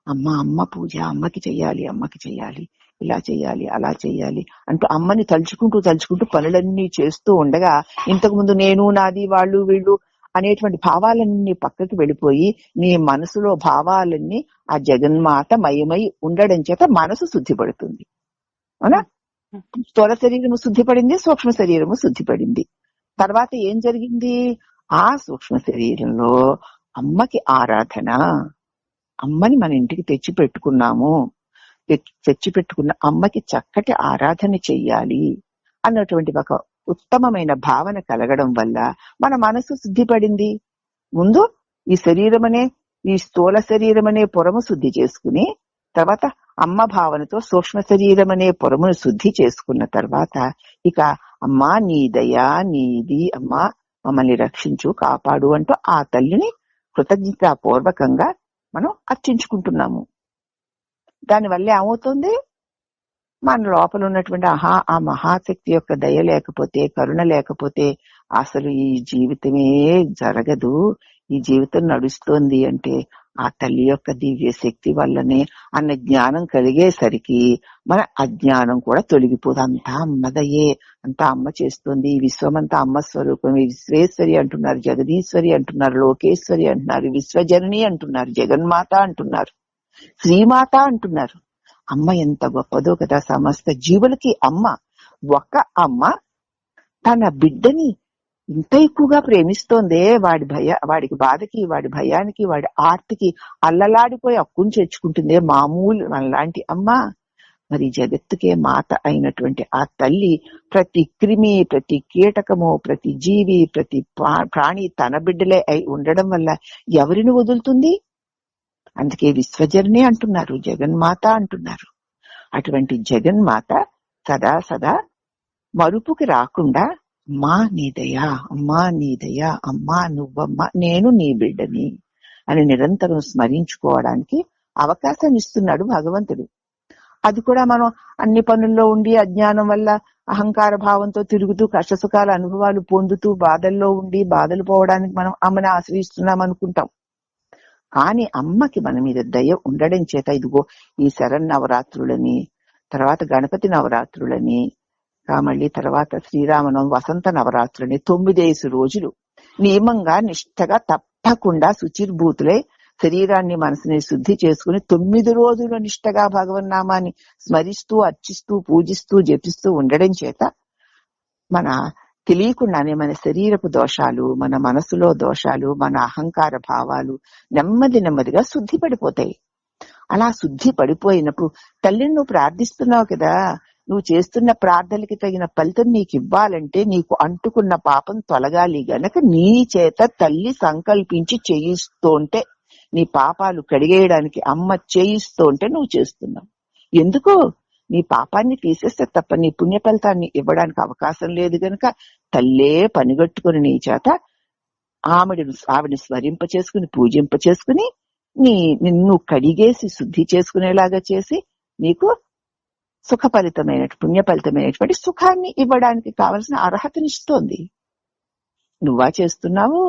అమ్మ పూజ అమ్మకి చెయ్యాలి, అమ్మకి చెయ్యాలి, ఇలా చెయ్యాలి, అలా చెయ్యాలి అంటూ అమ్మని తలుచుకుంటూ పనులన్నీ చేస్తూ ఉండగా ఇంతకు ముందు నేను, నాది, వాళ్ళు, వీళ్ళు అనేటువంటి భావాలన్నీ పక్కకి వెళ్ళిపోయి నీ మనసులో భావాలన్నీ ఆ జగన్మాత మయమై ఉండడం చేత మనసు శుద్ధిపడుతుంది. అవునా? స్థూల శరీరము శుద్ధిపడింది, సూక్ష్మ శరీరము శుద్ధిపడింది. తర్వాత ఏం జరిగింది? ఆ సూక్ష్మ శరీరంలో అమ్మకి ఆరాధన. అమ్మని మన ఇంటికి తెచ్చి పెట్టుకున్నాము, తెచ్చి పెట్టుకున్న అమ్మకి చక్కటి ఆరాధన చెయ్యాలి అన్నటువంటి ఒక ఉత్తమమైన భావన కలగడం వల్ల మన మనసు శుద్ధిపడింది. ముందు ఈ శరీరమనే, ఈ స్థూల శరీరమనే పొరము శుద్ధి చేసుకుని తర్వాత అమ్మ భావనతో సూక్ష్మ శరీరం అనే పొరమును శుద్ధి చేసుకున్న తర్వాత ఇక అమ్మా నీ దయా నీది, అమ్మా మమ్మల్ని రక్షించు, కాపాడు అంటూ ఆ తల్లిని కృతజ్ఞతాపూర్వకంగా మనం అర్చించుకుంటున్నాము. దానివల్ల ఏమవుతుంది? మన లోపల ఉన్నటువంటి ఆ మహాశక్తి యొక్క దయ లేకపోతే, కరుణ లేకపోతే అసలు ఈ జీవితమే జరగదు. ఈ జీవితం నడుస్తోంది అంటే ఆ తల్లి యొక్క దివ్య శక్తి వల్లనే అన్న జ్ఞానం కలిగేసరికి మన అజ్ఞానం కూడా తొలగిపోదు. అంతా అమ్మదయే, అంతా అమ్మ చేస్తుంది. ఈ విశ్వమంతా అమ్మ స్వరూపం. విశ్వేశ్వరి అంటున్నారు, జగదీశ్వరి అంటున్నారు, లోకేశ్వరి అంటున్నారు, విశ్వజనని అంటున్నారు, జగన్మాత అంటున్నారు, శ్రీమాత అంటున్నారు. అమ్మ ఎంత గొప్పదో కదా. సమస్త జీవులకి అమ్మ. ఒక అమ్మ తన బిడ్డని ఇంత ఎక్కువగా ప్రేమిస్తోందే, వాడికి బాధకి, వాడి భయానికి, వాడి ఆర్తికి అల్లలాడిపోయి అక్కుని చేర్చుకుంటుందే మామూలు మనలాంటి అమ్మ. మరి జగత్తుకే మాత అయినటువంటి ఆ తల్లి ప్రతి క్రిమి, ప్రతి కీటకము, ప్రతి జీవి, ప్రతి ప్రాణి తన బిడ్డలే అయి ఉండడం వల్ల ఎవరిని వదులుతుంది? అందుకే విశ్వజనని అంటున్నారు, జగన్మాత అంటున్నారు. అటువంటి జగన్మాత సదా సదా మరుపుకి రాకుండా అమ్మా నీదయా, అమ్మా నీదయా, అమ్మా నువ్వమ్మా, నేను నీ బిడ్డని అని నిరంతరం స్మరించుకోవడానికి అవకాశం ఇస్తున్నాడు భగవంతుడు. అది కూడా మనం అన్ని పనుల్లో ఉండి అజ్ఞానం వల్ల అహంకార భావంతో తిరుగుతూ కష్టసుఖాల అనుభవాలు పొందుతూ బాధల్లో ఉండి బాధలు పోవడానికి మనం అమ్మని ఆశ్రయిస్తున్నాం అనుకుంటాం. కానీ అమ్మకి మన మీద దయ ఉండడం చేత ఇదిగో ఈ శరన్నవరాత్రులని, తర్వాత గణపతి నవరాత్రులని, మళ్ళీ తర్వాత శ్రీరామనవమి, వసంత నవరాత్రులని 9 రోజులు నియమంగా నిష్ఠగా తప్పకుండా శుచిర్భూతులై శరీరాన్ని మనసుని శుద్ధి చేసుకుని 9 రోజులు నిష్ఠగా భగవన్నామాన్ని స్మరిస్తూ అర్చిస్తూ పూజిస్తూ జపిస్తూ ఉండడం చేత మన తెలియకుండానే మన శరీరపు దోషాలు, మన మనసులో దోషాలు, మన అహంకార భావాలు నెమ్మదిగా శుద్ధి పడిపోతాయి. అలా శుద్ధి పడిపోయినప్పుడు తల్లిని నువ్వు ప్రార్థిస్తున్నావు కదా, నువ్వు చేస్తున్న ప్రార్థనలకి తగిన ఫలితం నీకు ఇవ్వాలంటే నీకు అంటుకున్న పాపం తొలగాలి గనక నీ చేత తల్లి సంకల్పించి చేయిస్తుంటే, నీ పాపాలు కడిగేయడానికి అమ్మ చేయిస్తుంటే నువ్వు చేస్తున్నావు. ఎందుకు? నీ పాపాన్ని తీసేస్తే తప్ప నీ పుణ్య ఫలితాన్ని ఇవ్వడానికి అవకాశం లేదు గనక తల్లే పనిగట్టుకుని నీ చేత ఆవిడని స్మరింప చేసుకుని పూజింప చేసుకుని నిన్ను కడిగేసి శుద్ధి చేసుకునేలాగా చేసి నీకు పుణ్య ఫలితమైనటువంటి సుఖాన్ని ఇవ్వడానికి కావలసిన అర్హతనిస్తోంది. నువ్వా చేస్తున్నావు?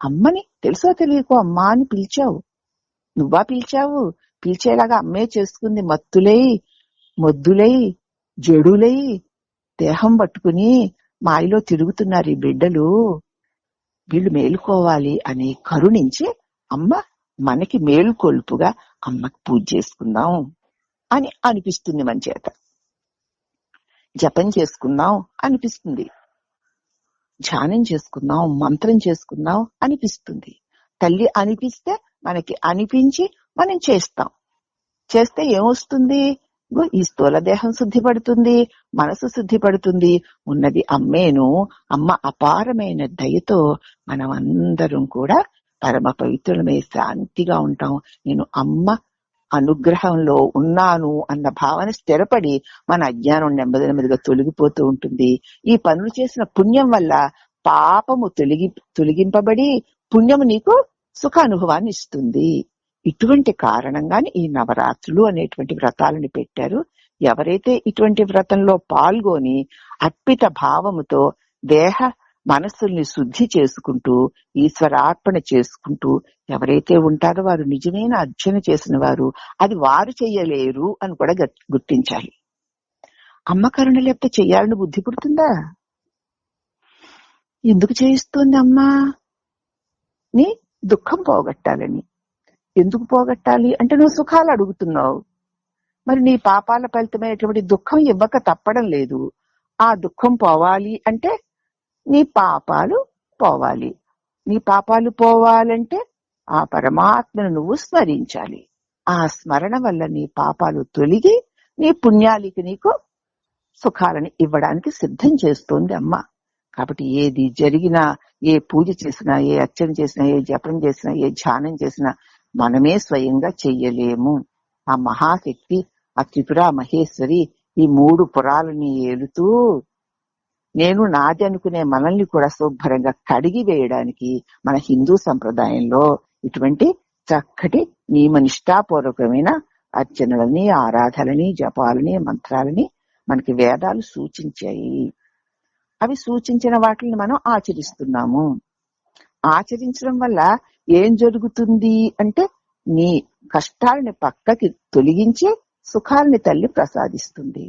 అమ్మని తెలుసో తెలియకో అమ్మా అని పిలిచావు. నువ్వా పిలిచావు? పిలిచేలాగా అమ్మే చేసుకుంది. మొద్దులై జడులై దేహం పట్టుకుని మాయలో తిరుగుతున్నారు ఈ బిడ్డలు, వీళ్ళు మేలుకోవాలి అని కరుణించి అమ్మ మనకి మేలుకొల్పుగా అమ్మకి పూజ చేసుకుందాం అని అనిపిస్తుంది. మన చేత జపం చేసుకుందాం అనిపిస్తుంది, ధ్యానం చేసుకుందాం, మంత్రం చేసుకుందాం అనిపిస్తుంది. తల్లి అనిపిస్తే మనకి అనిపించి మనం చేస్తాం. చేస్తే ఏమొస్తుంది? ఈ స్థూల దేహం శుద్ధి పడుతుంది, మనసు శుద్ధి పడుతుంది. ఉన్నది అమ్మేను. అమ్మ అపారమైన దయతో మనం అందరం కూడా పరమ పవిత్రులమై శాంతిగా ఉంటాం. నేను అమ్మ అనుగ్రహంలో ఉన్నాను అన్న భావన స్థిరపడి మన అజ్ఞానం నెమ్మది నెమ్మదిగా తొలగిపోతూ ఉంటుంది. ఈ పనులు చేసిన పుణ్యం వల్ల పాపము తొలగింపబడి పుణ్యము నీకు సుఖ అనుభవాన్ని ఇస్తుంది. ఇటువంటి కారణంగానే ఈ నవరాత్రులు అనేటువంటి వ్రతాలను పెట్టారు. ఎవరైతే ఇటువంటి వ్రతంలో పాల్గొని అర్పిత భావముతో దేహ మనస్సుల్ని శుద్ధి చేసుకుంటూ ఈశ్వరార్పణ చేసుకుంటూ ఎవరైతే ఉంటారో వారు నిజమైన అర్చన చేసిన వారు. అది వారు చెయ్యలేరు అని కూడా గుర్తించాలి. అమ్మ కరుణ లేకపోతే చెయ్యాలని బుద్ధి పుడుతుందా? ఎందుకు చేయిస్తుంది అమ్మా? నీ దుఃఖం పోగొట్టాలని. ఎందుకు పోగొట్టాలి అంటే నువ్వు సుఖాలు అడుగుతున్నావు. మరి నీ పాపాల ఫలితమైనటువంటి దుఃఖం ఇవ్వక తప్పడం లేదు. ఆ దుఃఖం పోవాలి అంటే నీ పాపాలు పోవాలి. నీ పాపాలు పోవాలంటే ఆ పరమాత్మను నువ్వు స్మరించాలి. ఆ స్మరణ వల్ల నీ పాపాలు తొలగి నీ పుణ్యాలికి నీకు సుఖాలను ఇవ్వడానికి సిద్ధం చేస్తోంది అమ్మ. కాబట్టి ఏది జరిగినా, ఏ పూజ చేసినా, ఏ అర్చన చేసినా, ఏ జపం చేసినా, ఏ ధ్యానం చేసినా మనమే స్వయంగా చెయ్యలేము. ఆ మహాశక్తి, ఆ త్రిపుర మహేశ్వరి ఈ 3 పురాలని ఏలుతూ నేను నాది అనుకునే మనల్ని కూడా శుభ్రంగా కడిగి వేయడానికి మన హిందూ సంప్రదాయంలో ఇటువంటి చక్కటి నియమనిష్టాపూర్వకమైన అర్చనలని, ఆరాధనని, జపాలని, మంత్రాలని మనకి వేదాలు సూచించాయి. అవి సూచించిన వాటిని మనం ఆచరిస్తున్నాము. ఆచరించడం వల్ల ఏం జరుగుతుంది అంటే నీ కష్టాలని పక్కకి తొలగించి సుఖాలని తల్లి ప్రసాదిస్తుంది.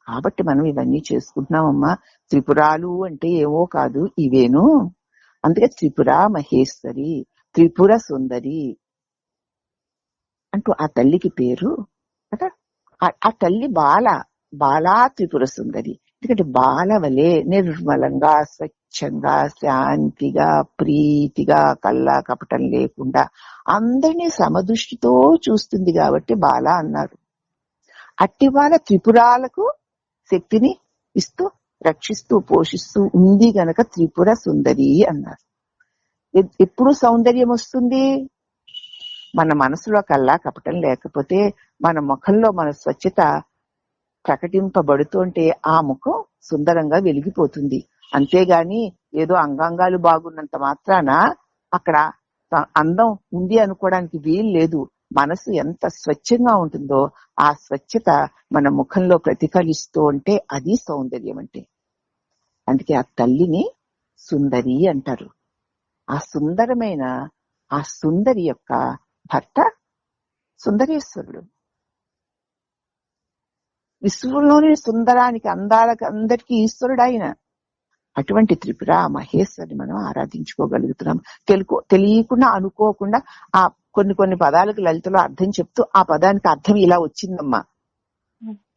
కాబట్టి మనం ఇవన్నీ చేసుకుంటున్నామమ్మా. త్రిపురాలు అంటే ఏవో కాదు, ఇవేను. అందుకే త్రిపుర మహేశ్వరి, త్రిపుర సుందరి అంటూ ఆ తల్లికి పేరు కదా. ఆ తల్లి బాలా త్రిపుర సుందరి. ఎందుకంటే బాల వలె నిర్మలంగా, స్వచ్ఛంగా, శాంతిగా, ప్రీతిగా, కల్లా కపటం లేకుండా అందరినీ సమదృష్టితో చూస్తుంది కాబట్టి బాల అన్నారు. అట్టి బాల త్రిపురాలకు శక్తిని ఇస్తూ రక్షిస్తూ పోషిస్తూ ఉంది గనక త్రిపుర సుందరి అన్నారు. ఎప్పుడు సౌందర్యం వస్తుంది? మన మనసులో కల్లా కపటం లేకపోతే, మన ముఖంలో మన స్వచ్ఛత ప్రకటింపబడుతుంటే ఆ ముఖం సుందరంగా వెలిగిపోతుంది. అంతేగాని ఏదో అంగాంగాలు బాగున్నంత మాత్రాన అక్కడ అందం ఉంది అనుకోవడానికి వీలు లేదు. మనసు ఎంత స్వచ్ఛంగా ఉంటుందో ఆ స్వచ్ఛత మన ముఖంలో ప్రతిఫలిస్తూ ఉంటే అది సౌందర్యం అంటే. అందుకే ఆ తల్లిని సుందరి అంటారు. ఆ సుందరమైన ఆ సుందరి యొక్క భర్త సుందరేశ్వరుడు. విశ్వంలోని సుందరానికి, అందాలకు అందరికీ ఈశ్వరుడు ఆయన. అటువంటి త్రిపుర మహేశ్వరిని మనం ఆరాధించుకోగలుగుతున్నాం. తెలియకుండా, అనుకోకుండా ఆ కొన్ని పదాలకు లలితలో అర్థం చెప్తూ ఆ పదానికి అర్థం ఇలా వచ్చిందమ్మా.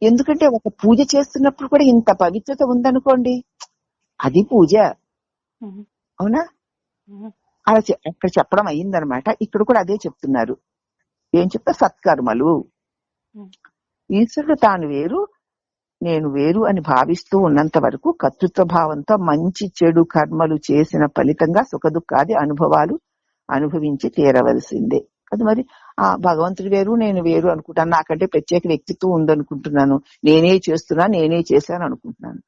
ఎందుకంటే ఒక పూజ చేస్తున్నప్పుడు కూడా ఇంత పవిత్రత ఉందనుకోండి, అది పూజ. అవునా? అలా అక్కడ చెప్పడం అయ్యిందనమాట. ఇక్కడ కూడా అదే చెప్తున్నారు. ఏం చెప్తా? సత్కర్మలు. ఈశ్వరుడు తాను వేరు, నేను వేరు అని భావిస్తూ ఉన్నంత వరకు కర్తృత్వ భావంతో మంచి చెడు కర్మలు చేసిన ఫలితంగా సుఖదుఖాది అనుభవాలు అనుభవించి తీరవలసిందే. అది మరి ఆ భగవంతుడు వేరు, నేను వేరు అనుకుంటాను, నాకంటే ప్రత్యేక వ్యక్తిత్వం ఉందనుకుంటున్నాను, నేనే చేస్తున్నా, నేనే చేశాను అనుకుంటున్నాను.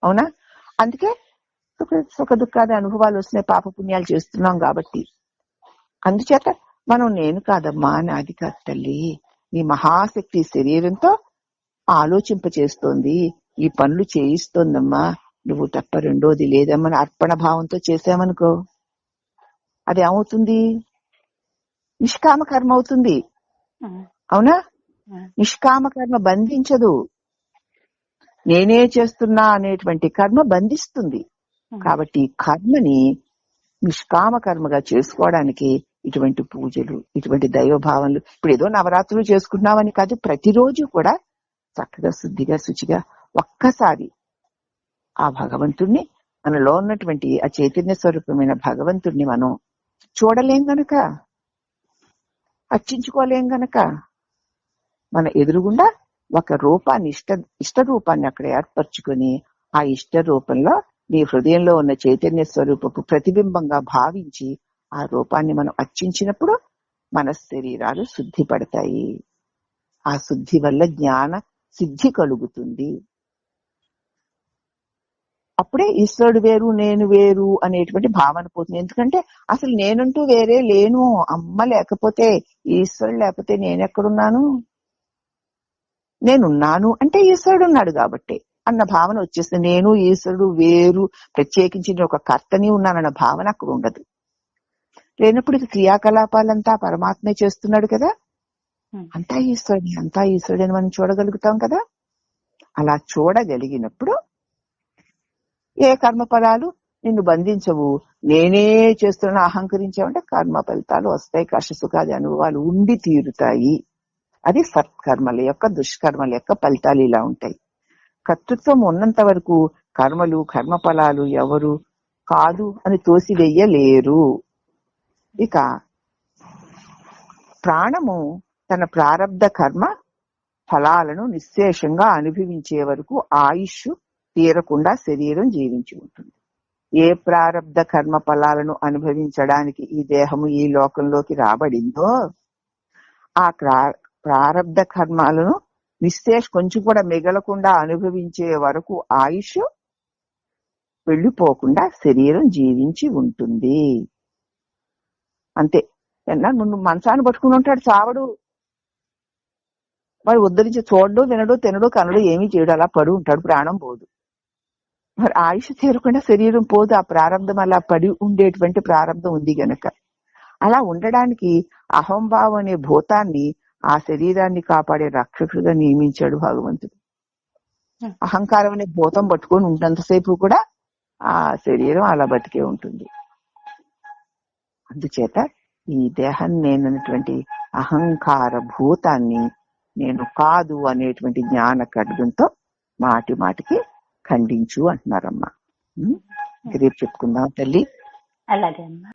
అవునా? అందుకే సుఖదుఖాది అనుభవాలు వస్తున్నాయి, పాప పుణ్యాలు చేస్తున్నాం కాబట్టి. అందుచేత మనం నేను కాదమ్మా, నాది కాదు తల్లి, ఈ మహాశక్తి శరీరంతో ఆలోచింపచేస్తోంది, ఈ పనులు చేయిస్తోందమ్మా, నువ్వు తప్ప రెండోది లేదమ్మా అర్పణ భావంతో చేసామనుకో, అది ఏమవుతుంది? నిష్కామ కర్మ అవుతుంది. అవునా? నిష్కామ కర్మ బంధించదు, నేనే చేస్తున్నా అనేటువంటి కర్మ బంధిస్తుంది. కాబట్టి కర్మని నిష్కామ కర్మగా చేసుకోవడానికి ఇటువంటి పూజలు, ఇటువంటి దైవభావనలు, ఇప్పుడు ఏదో నవరాత్రులు చేసుకున్నామని కాదు, ప్రతిరోజు కూడా చక్కగా శుద్ధిగా శుచిగా ఒక్కసారి ఆ భగవంతుణ్ణి, మనలో ఉన్నటువంటి ఆ చైతన్య స్వరూపమైన భగవంతుణ్ణి మనం చూడలేం గనక, అర్చించుకోలేం గనక మన ఎదురుగుండా ఒక రూపాన్ని ఇష్ట రూపాన్ని అక్కడ ఏర్పరచుకొని ఆ ఇష్ట రూపంలో నీ హృదయంలో ఉన్న చైతన్య స్వరూపపు ప్రతిబింబంగా భావించి ఆ రూపాన్ని మనం అర్చించినప్పుడు మన శరీరాలు శుద్ధి పడతాయి. ఆ శుద్ధి వల్ల జ్ఞాన సిద్ధి కలుగుతుంది. అప్పుడే ఈశ్వరుడు వేరు నేను వేరు అనేటువంటి భావన పోతుంది. ఎందుకంటే అసలు నేనంటూ వేరే లేను. అమ్మ లేకపోతే, ఈశ్వరుడు లేకపోతే నేనెక్కడున్నాను? నేనున్నాను అంటే ఈశ్వరుడు ఉన్నాడు కాబట్టి అన్న భావన వచ్చేస్తుంది. నేను ఈశ్వరుడు వేరు, ప్రత్యేకించి ఒక కర్తని ఉన్నానన్న భావన అక్కడ ఉండదు. లేనప్పుడు క్రియాకలాపాలంతా పరమాత్మే చేస్తున్నాడు కదా, అంతా ఈశ్వరుడని మనం చూడగలుగుతాం కదా. అలా చూడగలిగినప్పుడు ఏ కర్మ ఫలాలు నిన్ను బంధించవు. నేనే చేస్తున్నా అహంకరించావంటే కర్మ ఫలితాలు వస్తాయి, కష్టసుఖాది అనుభవాలు ఉండి తీరుతాయి. అది సత్కర్మల యొక్క దుష్కర్మల యొక్క ఫలితాలు ఇలా ఉంటాయి. కర్తృత్వం ఉన్నంత వరకు కర్మలు కర్మ ఫలాలు ఎవరు కాదు అని తోసివేయలేరు. ఇక ప్రాణము తన ప్రారబ్ధ కర్మ ఫలాలను నిశ్శేషంగా అనుభవించే వరకు ఆయుష్ తీరకుండా శరీరం జీవించి ఉంటుంది. ఏ ప్రారబ్ధ కర్మ ఫలాలను అనుభవించడానికి ఈ దేహము ఈ లోకంలోకి రాబడిందో ఆ ప్రారబ్ధ కర్మాలను కొంచెం కూడా మిగలకుండా అనుభవించే వరకు ఆయుష్ వెళ్ళిపోకుండా శరీరం జీవించి ఉంటుంది. అంతే. ముందు మంచాన్ని పట్టుకుని ఉంటాడు, చావడు. మరి ఉద్ధరించి చూడడు, వినడు, తినడు, కనడు, ఏమీ చేయడు, అలా పడి ఉంటాడు, ప్రాణం పోదు. మరి ఆయుష్ తీరకుండా శరీరం పోదు. ఆ ప్రారంధం అలా పడి ఉండేటువంటి ప్రారంధం ఉంది గనక అలా ఉండడానికి అహంభావం అనే భూతాన్ని ఆ శరీరాన్ని కాపాడే రక్షకుడిగా నియమించాడు భగవంతుడు. అహంకారం అనే భూతం పట్టుకొని ఉంటంతసేపు కూడా ఆ శరీరం అలా బతికే ఉంటుంది. అందుచేత ఈ దేహం నేనటువంటి అహంకార భూతాన్ని నేను కాదు అనేటువంటి జ్ఞాన ఖడ్గంతో మాటి మాటికి ఖండించు అంటున్నారమ్మా. రేపు చెప్పుకుందాం తల్లి. అలాగే అమ్మా.